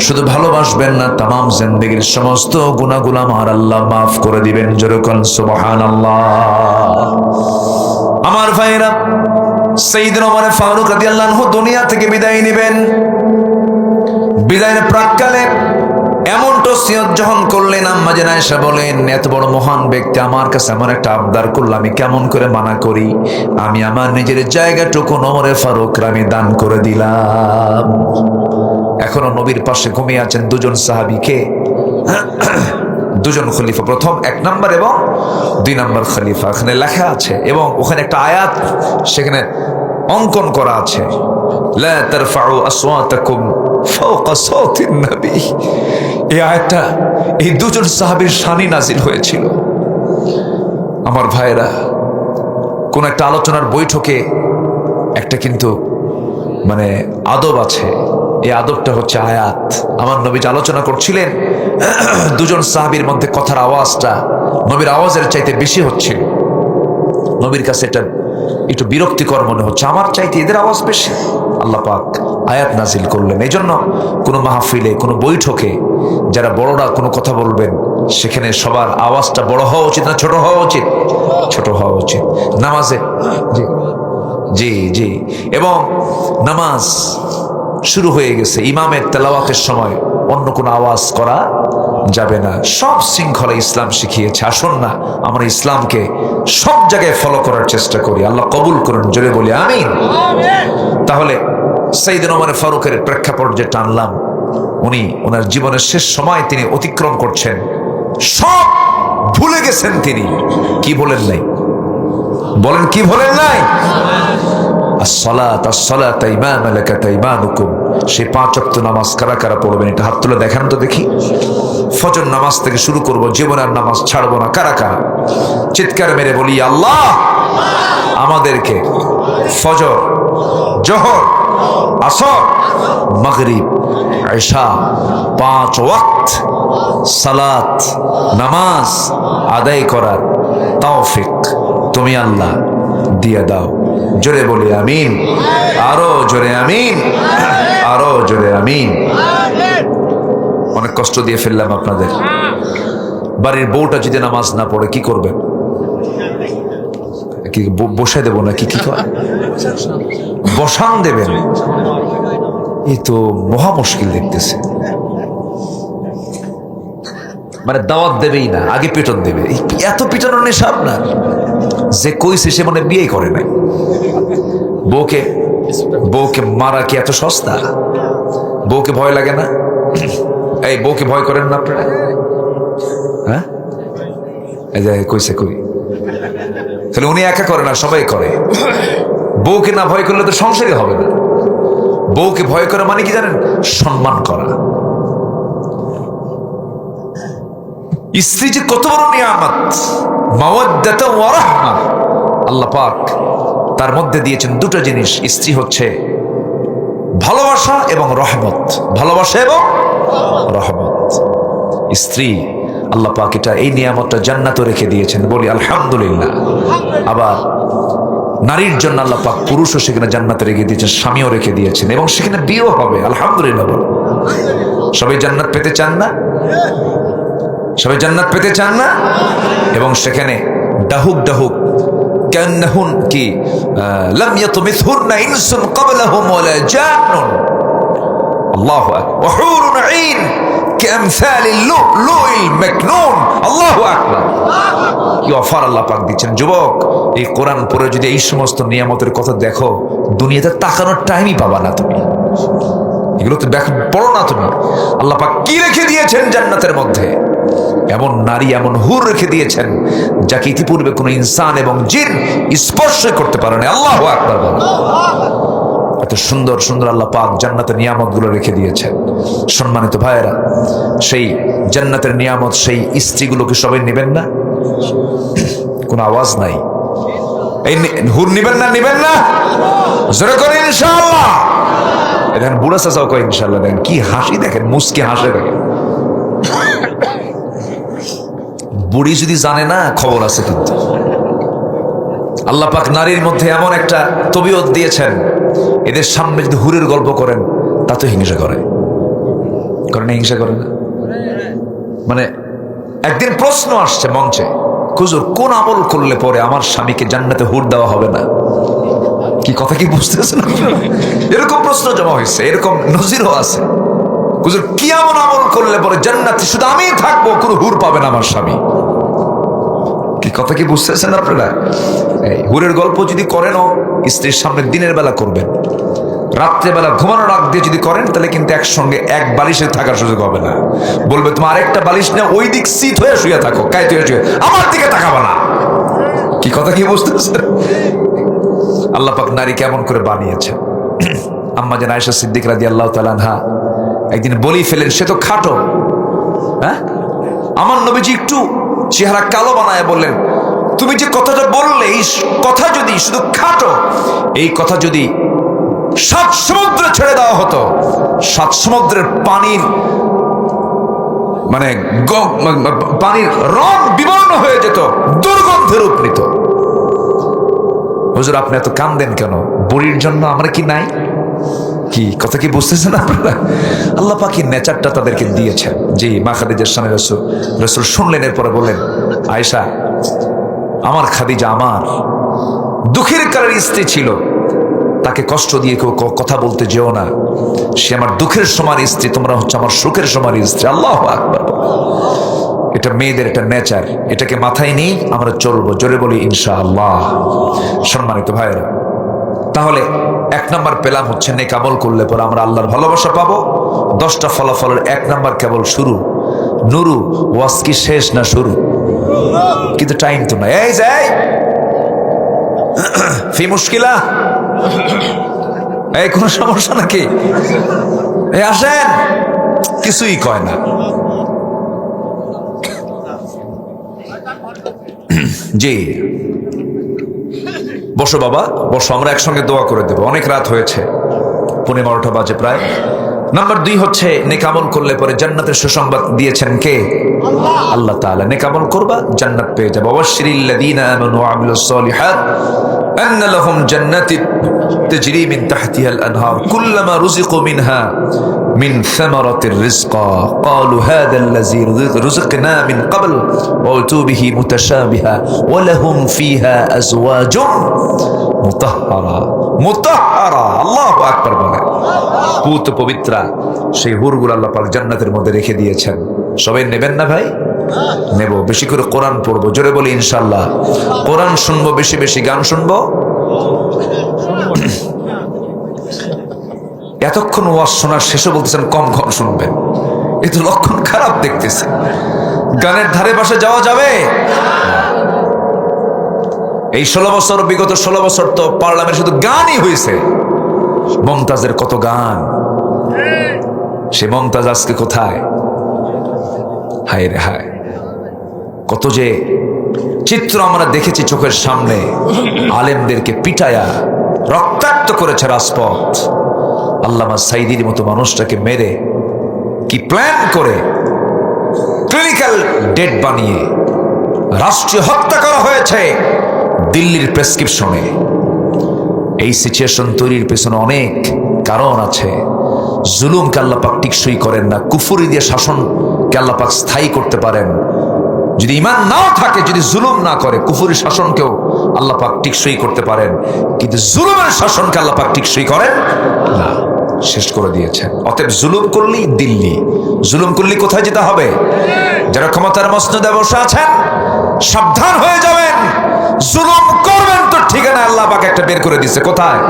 শুধু ভালোবাসবেন না, তামাম জিন্দেগীর সমস্ত গুনাহগুলো আমার আল্লাহ মাফ করে দিবেন। যেরকম সুবহানাল্লাহ। আমার ভাইরা, সাইয়েদনা ওমর ফারুক রাদিয়াল্লাহু আনহু দুনিয়া থেকে বিদায় নেবেন। বিদায়ের প্রাক্কালে এমন ওসিয়ত যখন করলেন, আম্মা জান আয়েশা বলেন, এত বড় মহান ব্যক্তি আমার কাছে এমন একটা আবদার করল, আমি কেমন করে মানা করি? আমি আমার নিজের জায়গাটুকু ওমরে ফারুক আমি দান করে দিলাম। এখনো নবীর পাশে ঘুমিয়ে আছেন 2 জন সাহাবীকে, 2 জন খলিফা, প্রথম 1 নম্বর এবং 2 নম্বর খলিফা। এখানে লেখা আছে এবং ওখানে একটা আয়াত সেখানে অঙ্কন করা আছে, লা তারফাউ আসওয়াতাকুম ফাওকা সাওতিন নবী। এই আয়াতটা এই 2 জন সাহাবীর শানে নাজিল হয়েছিল। আমার ভাইরা, কোন একটা আলোচনার বৈঠকে একটা কিন্তু মানে আদব আছে, এই আদবটা হচ্ছে আয়াত। আমার নবী আলোচনা করছিলেন, 2 জন সাহাবীর মধ্যে কথার আওয়াজটা নবীর আওয়াজের চাইতে বেশি হচ্ছিল। নবীর কাছে এটা একটু বিরক্তিকর মনে হচ্ছে, আমার চাইতে এদের আওয়াজ বেশি। আল্লাহ পাক আয়াত নাজিল করলেন। এই জন্য কোনো মাহফিলে, কোনো বৈঠকে যারা বড়রা কোনো কথা বলবেন, সেখানে সবার আওয়াজটা বড় হওয়া উচিত না ছোট হওয়া উচিত? ছোট হওয়া উচিত। নামাজে জি জি, এবং নামাজ শুরু হয়ে গেছে, ইমামের তেলাওয়াতের সময় অন্য কোনো আওয়াজ করা যাবে না। সব শৃঙ্খলা ইসলাম শিখিয়েছে। আসুন না আমরা ইসলামকে সব জায়গায় ফলো করার চেষ্টা করি। আল্লাহ কবুল করুন, জোরে বলি আমিন। তাহলে সাইয়েদনা ওমর ফারুকের প্রেক্ষাপট যে টানলাম, উনি ওনার জীবনের শেষ সময় তিনি অতিক্রম করছেন, সব ভুলে গেছেন। তিনি কি বলেন নাই? বলেন কি বলেন নাই? আসসালাত আসসালাত ইমা মালাকাত ইমানুকুম। সেই 5 ওয়াক্ত নামাজ কারা কারা পড়বেন? এটা হাত তুলে দেখান তো দেখি। ফজর নামাজ থেকে শুরু করব, জীবনের নামাজ ছাড়বো না। কারা কারা চিৎকার মেরে বলি আল্লাহ আমাদেরকে ফজর, জোহর, আসর, মাগরিব, ইশা 5 ওয়াক্ত সালাত নামাজ আদায় করার তৌফিক তুমি আল্লাহ দিয়ে দাও। জোরে বলি আমিন। আরো জোরে আমিন, আরো জোরে আমিন। অনেক কষ্ট দিয়ে ফেললাম আপনাদের। বাড়ির বউটা যদি নামাজ না পড়ে কি করবেন? কি বসায় দেবো নাকি? কি বসান দেবেন? এই তো মহা মুশকিল দেখতেছে। মানে দাওয়াত দেবেই না, আগে পিটন দেবে। এত পিটানোর নেশা আপনার, যে কইছে সে মনে বিয়ে করে নাই। বউকে মারা কি এত সস্তা? বউকে ভয় লাগে না? এই বউকে ভয় করেন না আপনারা? হ্যাঁ, এই যে কইছে কই, তাহলে উনি একা করে না, সবাই করে। বউকে না ভয় করলে তো সংসারই হবে না। বউকে ভয় করা মানে কি জানেন? সম্মান করা। স্ত্রী যে কত বড় নিয়ামত, মাওয়াদ্দাতা ওয়া রাহমা। আল্লাহ পাক তার মধ্যে দিয়েছেন দুটো জিনিস। স্ত্রী হচ্ছে ভালোবাসা এবং রহমত। ভালোবাসা এবং রহমত। স্ত্রী আল্লাহ পাক এটা, এই নিয়ামতটা জান্নাতে রেখে দিয়েছেন, বলি আলহামদুলিল্লাহ। আবার নারীর জন্য আল্লাহ পাক পুরুষও সেখানে জান্নাতে রেখে দিয়েছেন, স্বামীও রেখে দিয়েছেন, এবং সেখানে বিয়েও হবে। আলহামদুলিল্লাহ। সবাই জান্নাত পেতে চান না? সবাই জান্নাত পেতে চান না? এবং সেখানে ডাহুক ডাহুক কান্নাহুন কি লাম ইয়াতমিসহুন্না ইনসুন ক্বাবলাহুম ওয়ালা জান্নুন। আল্লাহু আকবার। ওয়া হুরুন আইন কামসালিল লুলুইল মাকনুন। আল্লাহু আকবার। কি অফার আল্লাহ পাক দিচ্ছেন। যুবক, এই কোরআন পড়ে যদি এই সমস্ত নিয়ামতের কথা দেখো, দুনিয়াতে তাকানোর টাইমই পাবা না তুমি। এগুলো তো পড়ো না তুমি। আল্লাহ পাক কি রেখে দিয়েছেন জান্নাতের মধ্যে? এমন নারী, এমন হুর রেখে দিয়েছেন যাকে ইতিপূর্বে কোনো ইনসান এবং জিন স্পর্শ করতে পারে না। আল্লাহু আকবার। এত সুন্দর সুন্দর আল্লাহ পাক জান্নাতের নিয়ামতগুলো রেখে দিয়েছেন। সম্মানিত ভাইয়েরা, সেই জান্নাতের নিয়ামত, সেই স্ত্রীগুলোকে সবাই নেবেন না? কোনো আওয়াজ নাই। এই হুর নিবেন না? নিবেন না? জোরে করে ইনশাআল্লাহ। দেখেন বুড়া চাচাও কয় ইনশাআল্লাহ। দেখেন কি হাসি, দেখেন মুস্কি হাসে। দেখেন বুড়ি যদি জানে না, খবর আছে। কিন্তু আল্লাহ পাক নারীর মধ্যে এমন একটা তবিয়ত দিয়েছেন, এদের সামনে যদি হুরের গল্প করেন তা তো হিংসা করে না? হিংসা করে না? মানে একদিন প্রশ্ন আসছে মঞ্চে, হুজুর কোন আমল করলে পরে আমার স্বামীকে জান্নাতে হুর দেওয়া হবে না? কি কথা কি বুঝতেছেন? এরকম প্রশ্ন জমা হয়েছে, এরকম নজিরও আছে। হুজুর কি এমন আমল করলে পরে জান্নাতে শুধু আমিই থাকবো, কোনো হুর পাবে না আমার স্বামী? কি কথা কি বুঝতেছেন আপনারা? এই হুরের গল্প যদি করেনও, স্ত্রীর সামনে দিনের বেলা করবেন। রাত্রেবেলা ঘুমানোর আগ দিয়ে যদি করেন, তাহলে কিন্তু একসঙ্গে এক বালিশে থাকার সুযোগ হবে না। বলবে তোমার আরেকটা বালিশ না, ওই দিক সিট হয়ে শুয়ে থাকো, কায়ত হয়ে শুয়ে, আমার দিকে তাকাবা না। কি কথা কি বুঝতেছেন? আল্লাহ পাক নারী কেমন করে বানিয়েছে। আম্মা জান আয়েশা সিদ্দিক রাদিয়াল্লাহু তাআলা আনহা একদিন বলেই ফেলেন, সে তো খাটো। হ্যাঁ, আমার নবীজি একটু চেহারা কালো বানায় বললেন, তুমি যে কথাটা বললে, এই কথা যদি শুধু খাটো, এই কথা যদি 7 সমুদ্র ছেড়ে দেওয়া হতো, 7 সমুদ্রের পানির মানে পানির রং বিবর্ণ হয়ে যেত, দুর্গন্ধে রূপ নিত। হুজুর আপনি এত কান্দেন কেন? বুড়ির জন্য আমরা কি নাই? কি কথা কি বুঝতেছেন আপনারা? আল্লাহ পাকের নেচারটা তাদেরকে দিয়েছেন। জি, মা খাদিজার সামনে রাসূল শুনলেন, এরপরে বললেন, আয়েশা, আমার খাদিজা আমার দুঃখের কালের স্ত্রী ছিল, তাকে কষ্ট দিয়ে কেউ কথা বলতে যেও না। সে আমার দুঃখের সময়ের স্ত্রী, তোমরা হচ্ছে আমার সুখের সময়ের স্ত্রী। আল্লাহু আকবার। এটা মেয়েদের একটা নেচার, এটাকে মাথায় নিয়ে আমরা চলবো। জোরে বলি ইনশাআল্লাহ। সম্মানিত ভাইয়েরা, তাহলে 1 নাম্বার পেলাম হচ্ছে নেক আমল করলে পরে আমরা আল্লাহর ভালোবাসা পাবো। 10টা ফলাফলের 1 নাম্বার কেবল শুরু। নুরু ওয়াজ কি শেষ না শুরু? কিন্তু টাইম তো নাই। এই যাই ফি মুশকিলা, এই কোন সমস্যা নাকি? এই আসেন, কিছুই কয় না। জি বসো বাবা, বসো, আমরা একসঙ্গে দোয়া করে দেবো। অনেক রাত হয়েছে, 12:15 বাজে প্রায়। নাম্বার 2 হচ্ছে নেক আমল করলে পরে জান্নাতের সুসংবাদ দিয়েছেন কে? আল্লাহ তাআলা। নেক আমল করবা, জান্নাত পেয়ে যাবে। ওয়াশরিল লাযিনা আমানু ওয়া আমিলুস সলিহাত আন্না লাহুম জান্নাতুন তাজরি মিন তাহতিহাল আনহার কুল্লামা রুজিকু মিনহা মিন সামারাতির রিজকা ক্বালু হাযাল্লাযী রুজিকনা মিন ক্বাবল ওয়া উতু বিহি মুতাশাবিহা ওয়া লাহুম ফিহা আজওয়াজুন মুতাহহারা। মুতাহহারা, আল্লাহু আকবার বলেন। পুত পবিত্রা সেই হুরগুলো আল্লাহ পাক জান্নাতের মধ্যে রেখে দিয়েছেন। সবাই নেবেন না ভাই? নেব, বেশি করে কোরআন পড়বো, জোরে বলি ইনশাল্লাহ। কোরআন শুনবো, বেশি বেশি গান শুনবো। এতক্ষণ ওয়াজ শোনার শেষে বলতেছেন কম কম শুনবেন, এ তো লক্ষণ খারাপ দেখতেছে। গানের ধারে পাশে যাওয়া যাবে? এই 16 বছর, বিগত 16 বছর তো পার্লামেন্ট শুধু গানই হয়েছে। মমতাজের কত গান, সে মমতাজ আজকে কোথায়? হায় রে হায়, কত যে চিত্র আমরা দেখেছি চোখের সামনে। আলেমদেরকে পিটায়া রক্তাক্ত করেছে রাজপথ। আল্লামা সাইদির মতো মানুষটাকে মেরে কি প্ল্যান করে ক্লিনিক্যাল ডেড বানিয়ে রাষ্ট্রীয় হত্যা করা হয়েছে দিল্লির প্রেসক্রিপশনে। এই সিচুয়েশন তৈরির পেছনে অনেক কারণ আছে। জুলুমকে আল্লাহ পাক টিকসই করেন না, কুফরি দিয়ে শাসনকে আল্লাহ পাক স্থায়ী করতে পারেন। যদি ঈমান নাও থাকে, যদি জুলুম না করে, কুফরি শাসনকেও আল্লাহ পাক টিকসই করতে পারেন, কিন্তু জুলুমের শাসনকে আল্লাহ পাক টিকসই করেন না, শেষ করে দিয়েছেন। অতএব জুলুম করলেই দিল্লি, জুলুম করলেই কোথায় যেতে হবে? যারা ক্ষমতার মসনদে বসে আছেন, সাবধান হয়ে যাবেন। জুলুম করবেন তো ঠিকানা আল্লাহ পাক একটা বের করে দিচ্ছে, কোথায়?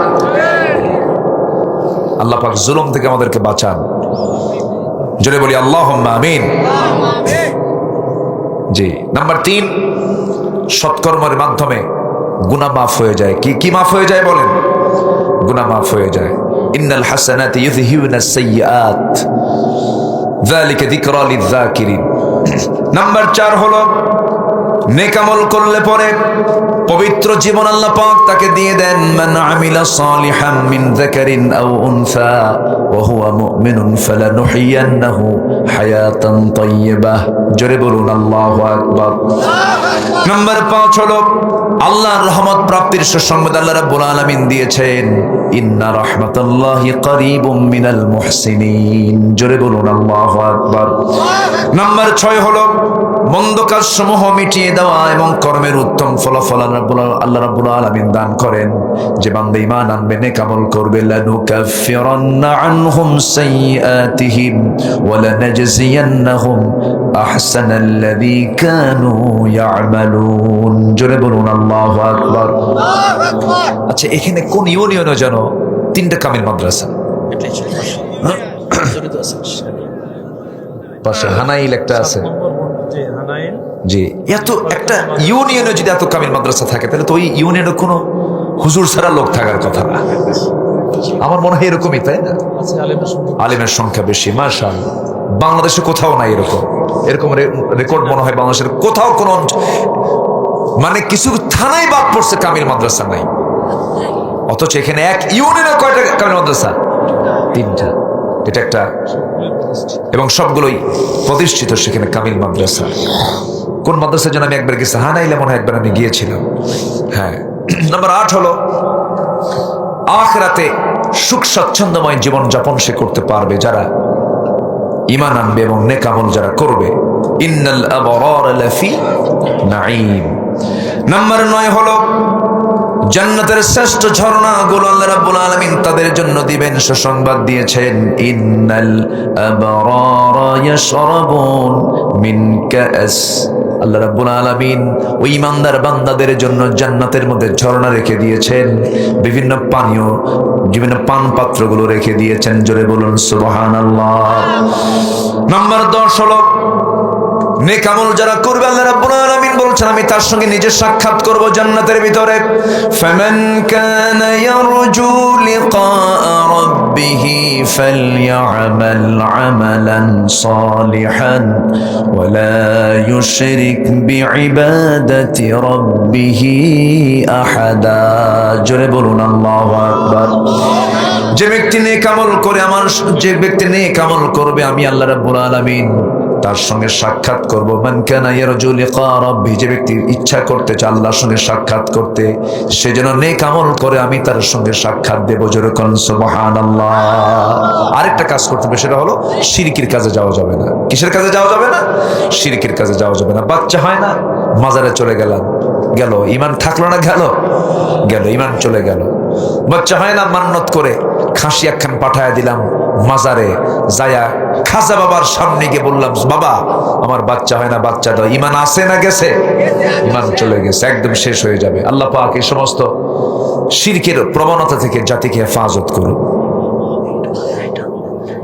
আল্লাহ পাক জুলুম থেকে আমাদেরকে বাঁচান, জোরে বলি আল্লাহুম্মা আমিন। জি, নাম্বার 3, সৎকর্মের মাধ্যমে গুনাহ মাফ হয়ে যায়। কি মাফ হয়ে যায় বলেন? গুনাহ মাফ হয়ে যায়। ইন্নাল হাসানাতি ইউযহিবুনাস সাইয়্যাত যালিকা যিকরা লিয-যাকিরিন। নাম্বার 4 হলো নেক আমল করলে পরে পবিত্র জীবন আল্লাহ পাক তাকে দিয়ে দেন। মান আমিলা সালিহাম মিন যাকারিন আও উনসা ওয়া হুয়া মুমিনুন ফালানুহইয়ান্নাহু হায়াতান তাইয়্যিবাহ। জোরে বলুন আল্লাহু আকবার। নাম্বার 5 হলো আল্লাহর রহমত প্রাপ্তির সুসংবাদ আল্লাহ রাব্বুল আলামিন দিয়েছেন। ইন্না রাহমাতাল্লাহি করিবুম মিনাল মুহসিনিন। জোরে বলুন আল্লাহু আকবার। নাম্বার 6 হলো মন্দ কাজ সমূহ মিটিয়ে দেওয়া এবং কর্মের উত্তম ফলাফল আল্লাহ রাব্বুল আলামিন দান করেন। যে বান্দা ঈমান আনবে, নেক আমল করবে, লানুকাফিরান্না আনহুম সাইয়্যাতিহিম ওয়া লানাজজিয়ান্নাহুম আহসানাল্লাযী কানু ইয়ামালুন। জোরে বলুন আল্লাহু আকবার। আচ্ছা, এখানে কোন ইউনিয়নে যেন 3টা কামিল মাদ্রাসা পাশে হানাইল একটা আছে। জি, এত একটা ইউনিয়নে যদি এত কামিল মাদ্রাসা থাকে, তাহলে তো ওই ইউনিয়নে কোনো হুজুর ছাড়া লোক থাকার কথা না। আমার মনে হয় এরকমই, তাই না? আলেমের সংখ্যা বেশি, মাশাআল্লাহ। বাংলাদেশে কোথাও নাই এরকম রেকর্ড মনে হয় বাংলাদেশের কোথাও কোন, মানে কিছু থানায় বাদ পড়ছে কামিল মাদ্রাসা নাই। অথচ এখানে এক ইউনিয়নে কয়টা কামিল মাদ্রাসা? 3টা। এটা একটা, এবং সবগুলোই প্রতিষ্ঠিত সেখানে কামিল মাদ্রাসা। কোন মাদ্রাসার জন্য আমি একবার গেছি, হানাইলে মনে হয় একবার আমি গিয়েছিলাম। হ্যাঁ। নাম্বার 8 হলো আখিরাতে সুখ স্বাচ্ছন্দ্যময় জীবন যাপন সে করতে পারবে যারা ঈমান আনবে এবং নেক আমল যারা করবে। ইন্নাল আবরারা লাফি নাঈম। নাম্বার 9 হলো জান্নাতের শ্রেষ্ঠ ঝর্ণাগুলো আল্লাহ রাব্বুল আলামিন তাদের জন্য দিবেন, সুসংবাদ দিয়েছেন। ইন্নাল আবরারা ইয়াশরাবুন মিন কাস। আল্লাহ রাব্বুল আলামিন ওই ইমানদার বান্দাদের জন্য জান্নাতের মধ্যে ঝর্ণা রেখে দিয়েছেন, বিভিন্ন পানীয়, বিভিন্ন পান পাত্রগুলো রেখে দিয়েছেন। জোরে বলুন সুবহানাল্লাহ। নাম্বার 10 হলো নেক আমল যারা করবে, আল্লাহ রাব্বুল আলামিন বলছেন আমি তার সঙ্গে নিজে সাক্ষাৎ করব জান্নাতের ভিতরে। ফামান কানা ইয়ারজু লিকা রাব্বিহি ফালইআমাল আমালান সালিহান ওয়া লা ইউশরিক বিইবাদাতি রাব্বিহি আহাদা। জোরে বলুন আল্লাহু আকবার। যে ব্যক্তি নেক আমল করে, যে ব্যক্তি নেক আমল করবে, আমি আল্লাহ রাব্বুল আলামিন তার সঙ্গে সাক্ষাৎ করব। মান কানা ইয়ারজু লিকা রাব্বি, যে ব্যক্তি ইচ্ছা করতে চায় আল্লাহর সঙ্গে সাক্ষাৎ করতে, সে যেন নেক আমল করে, আমি তার সঙ্গে সাক্ষাৎ দেব। জোরে কোন সুবহানাল্লাহ। আরেকটা কাজ করতে হবে, সেটা হলো শিরকির কাজে যাওয়া যাবে না। কিসের কাজে যাওয়া যাবে না? শিরকির কাজে যাওয়া যাবে না। বাচ্চা হয় না, মাজারে চলে গেলাম, গেল ঈমান থাকলো না, গেল ঈমান চলে গেল। বাচ্চা হয় না, মান্নত করে খাসি একখান পাঠায় দিলাম, মাজারে যায়া খাজা বাবার সামনে গিয়ে বললাম, বাবা আমার বাচ্চা হয় না, বাচ্চা দাও। ইমান আছে না গেছে? ইমান চলে গেছে, একদম শেষ হয়ে যাবে। আল্লাহ পাক এই সমস্ত শিরকের প্রবণতা থেকে জাতিকে হেফাজত করুন।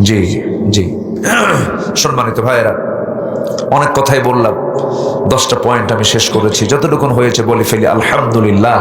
জি জি সম্মানিত ভাইয়েরা, অনেক কথাই বললাম, 10টা পয়েন্ট আমি শেষ করেছি, যতটুকুন হয়েছে বলে ফেলি আলহামদুলিল্লাহ।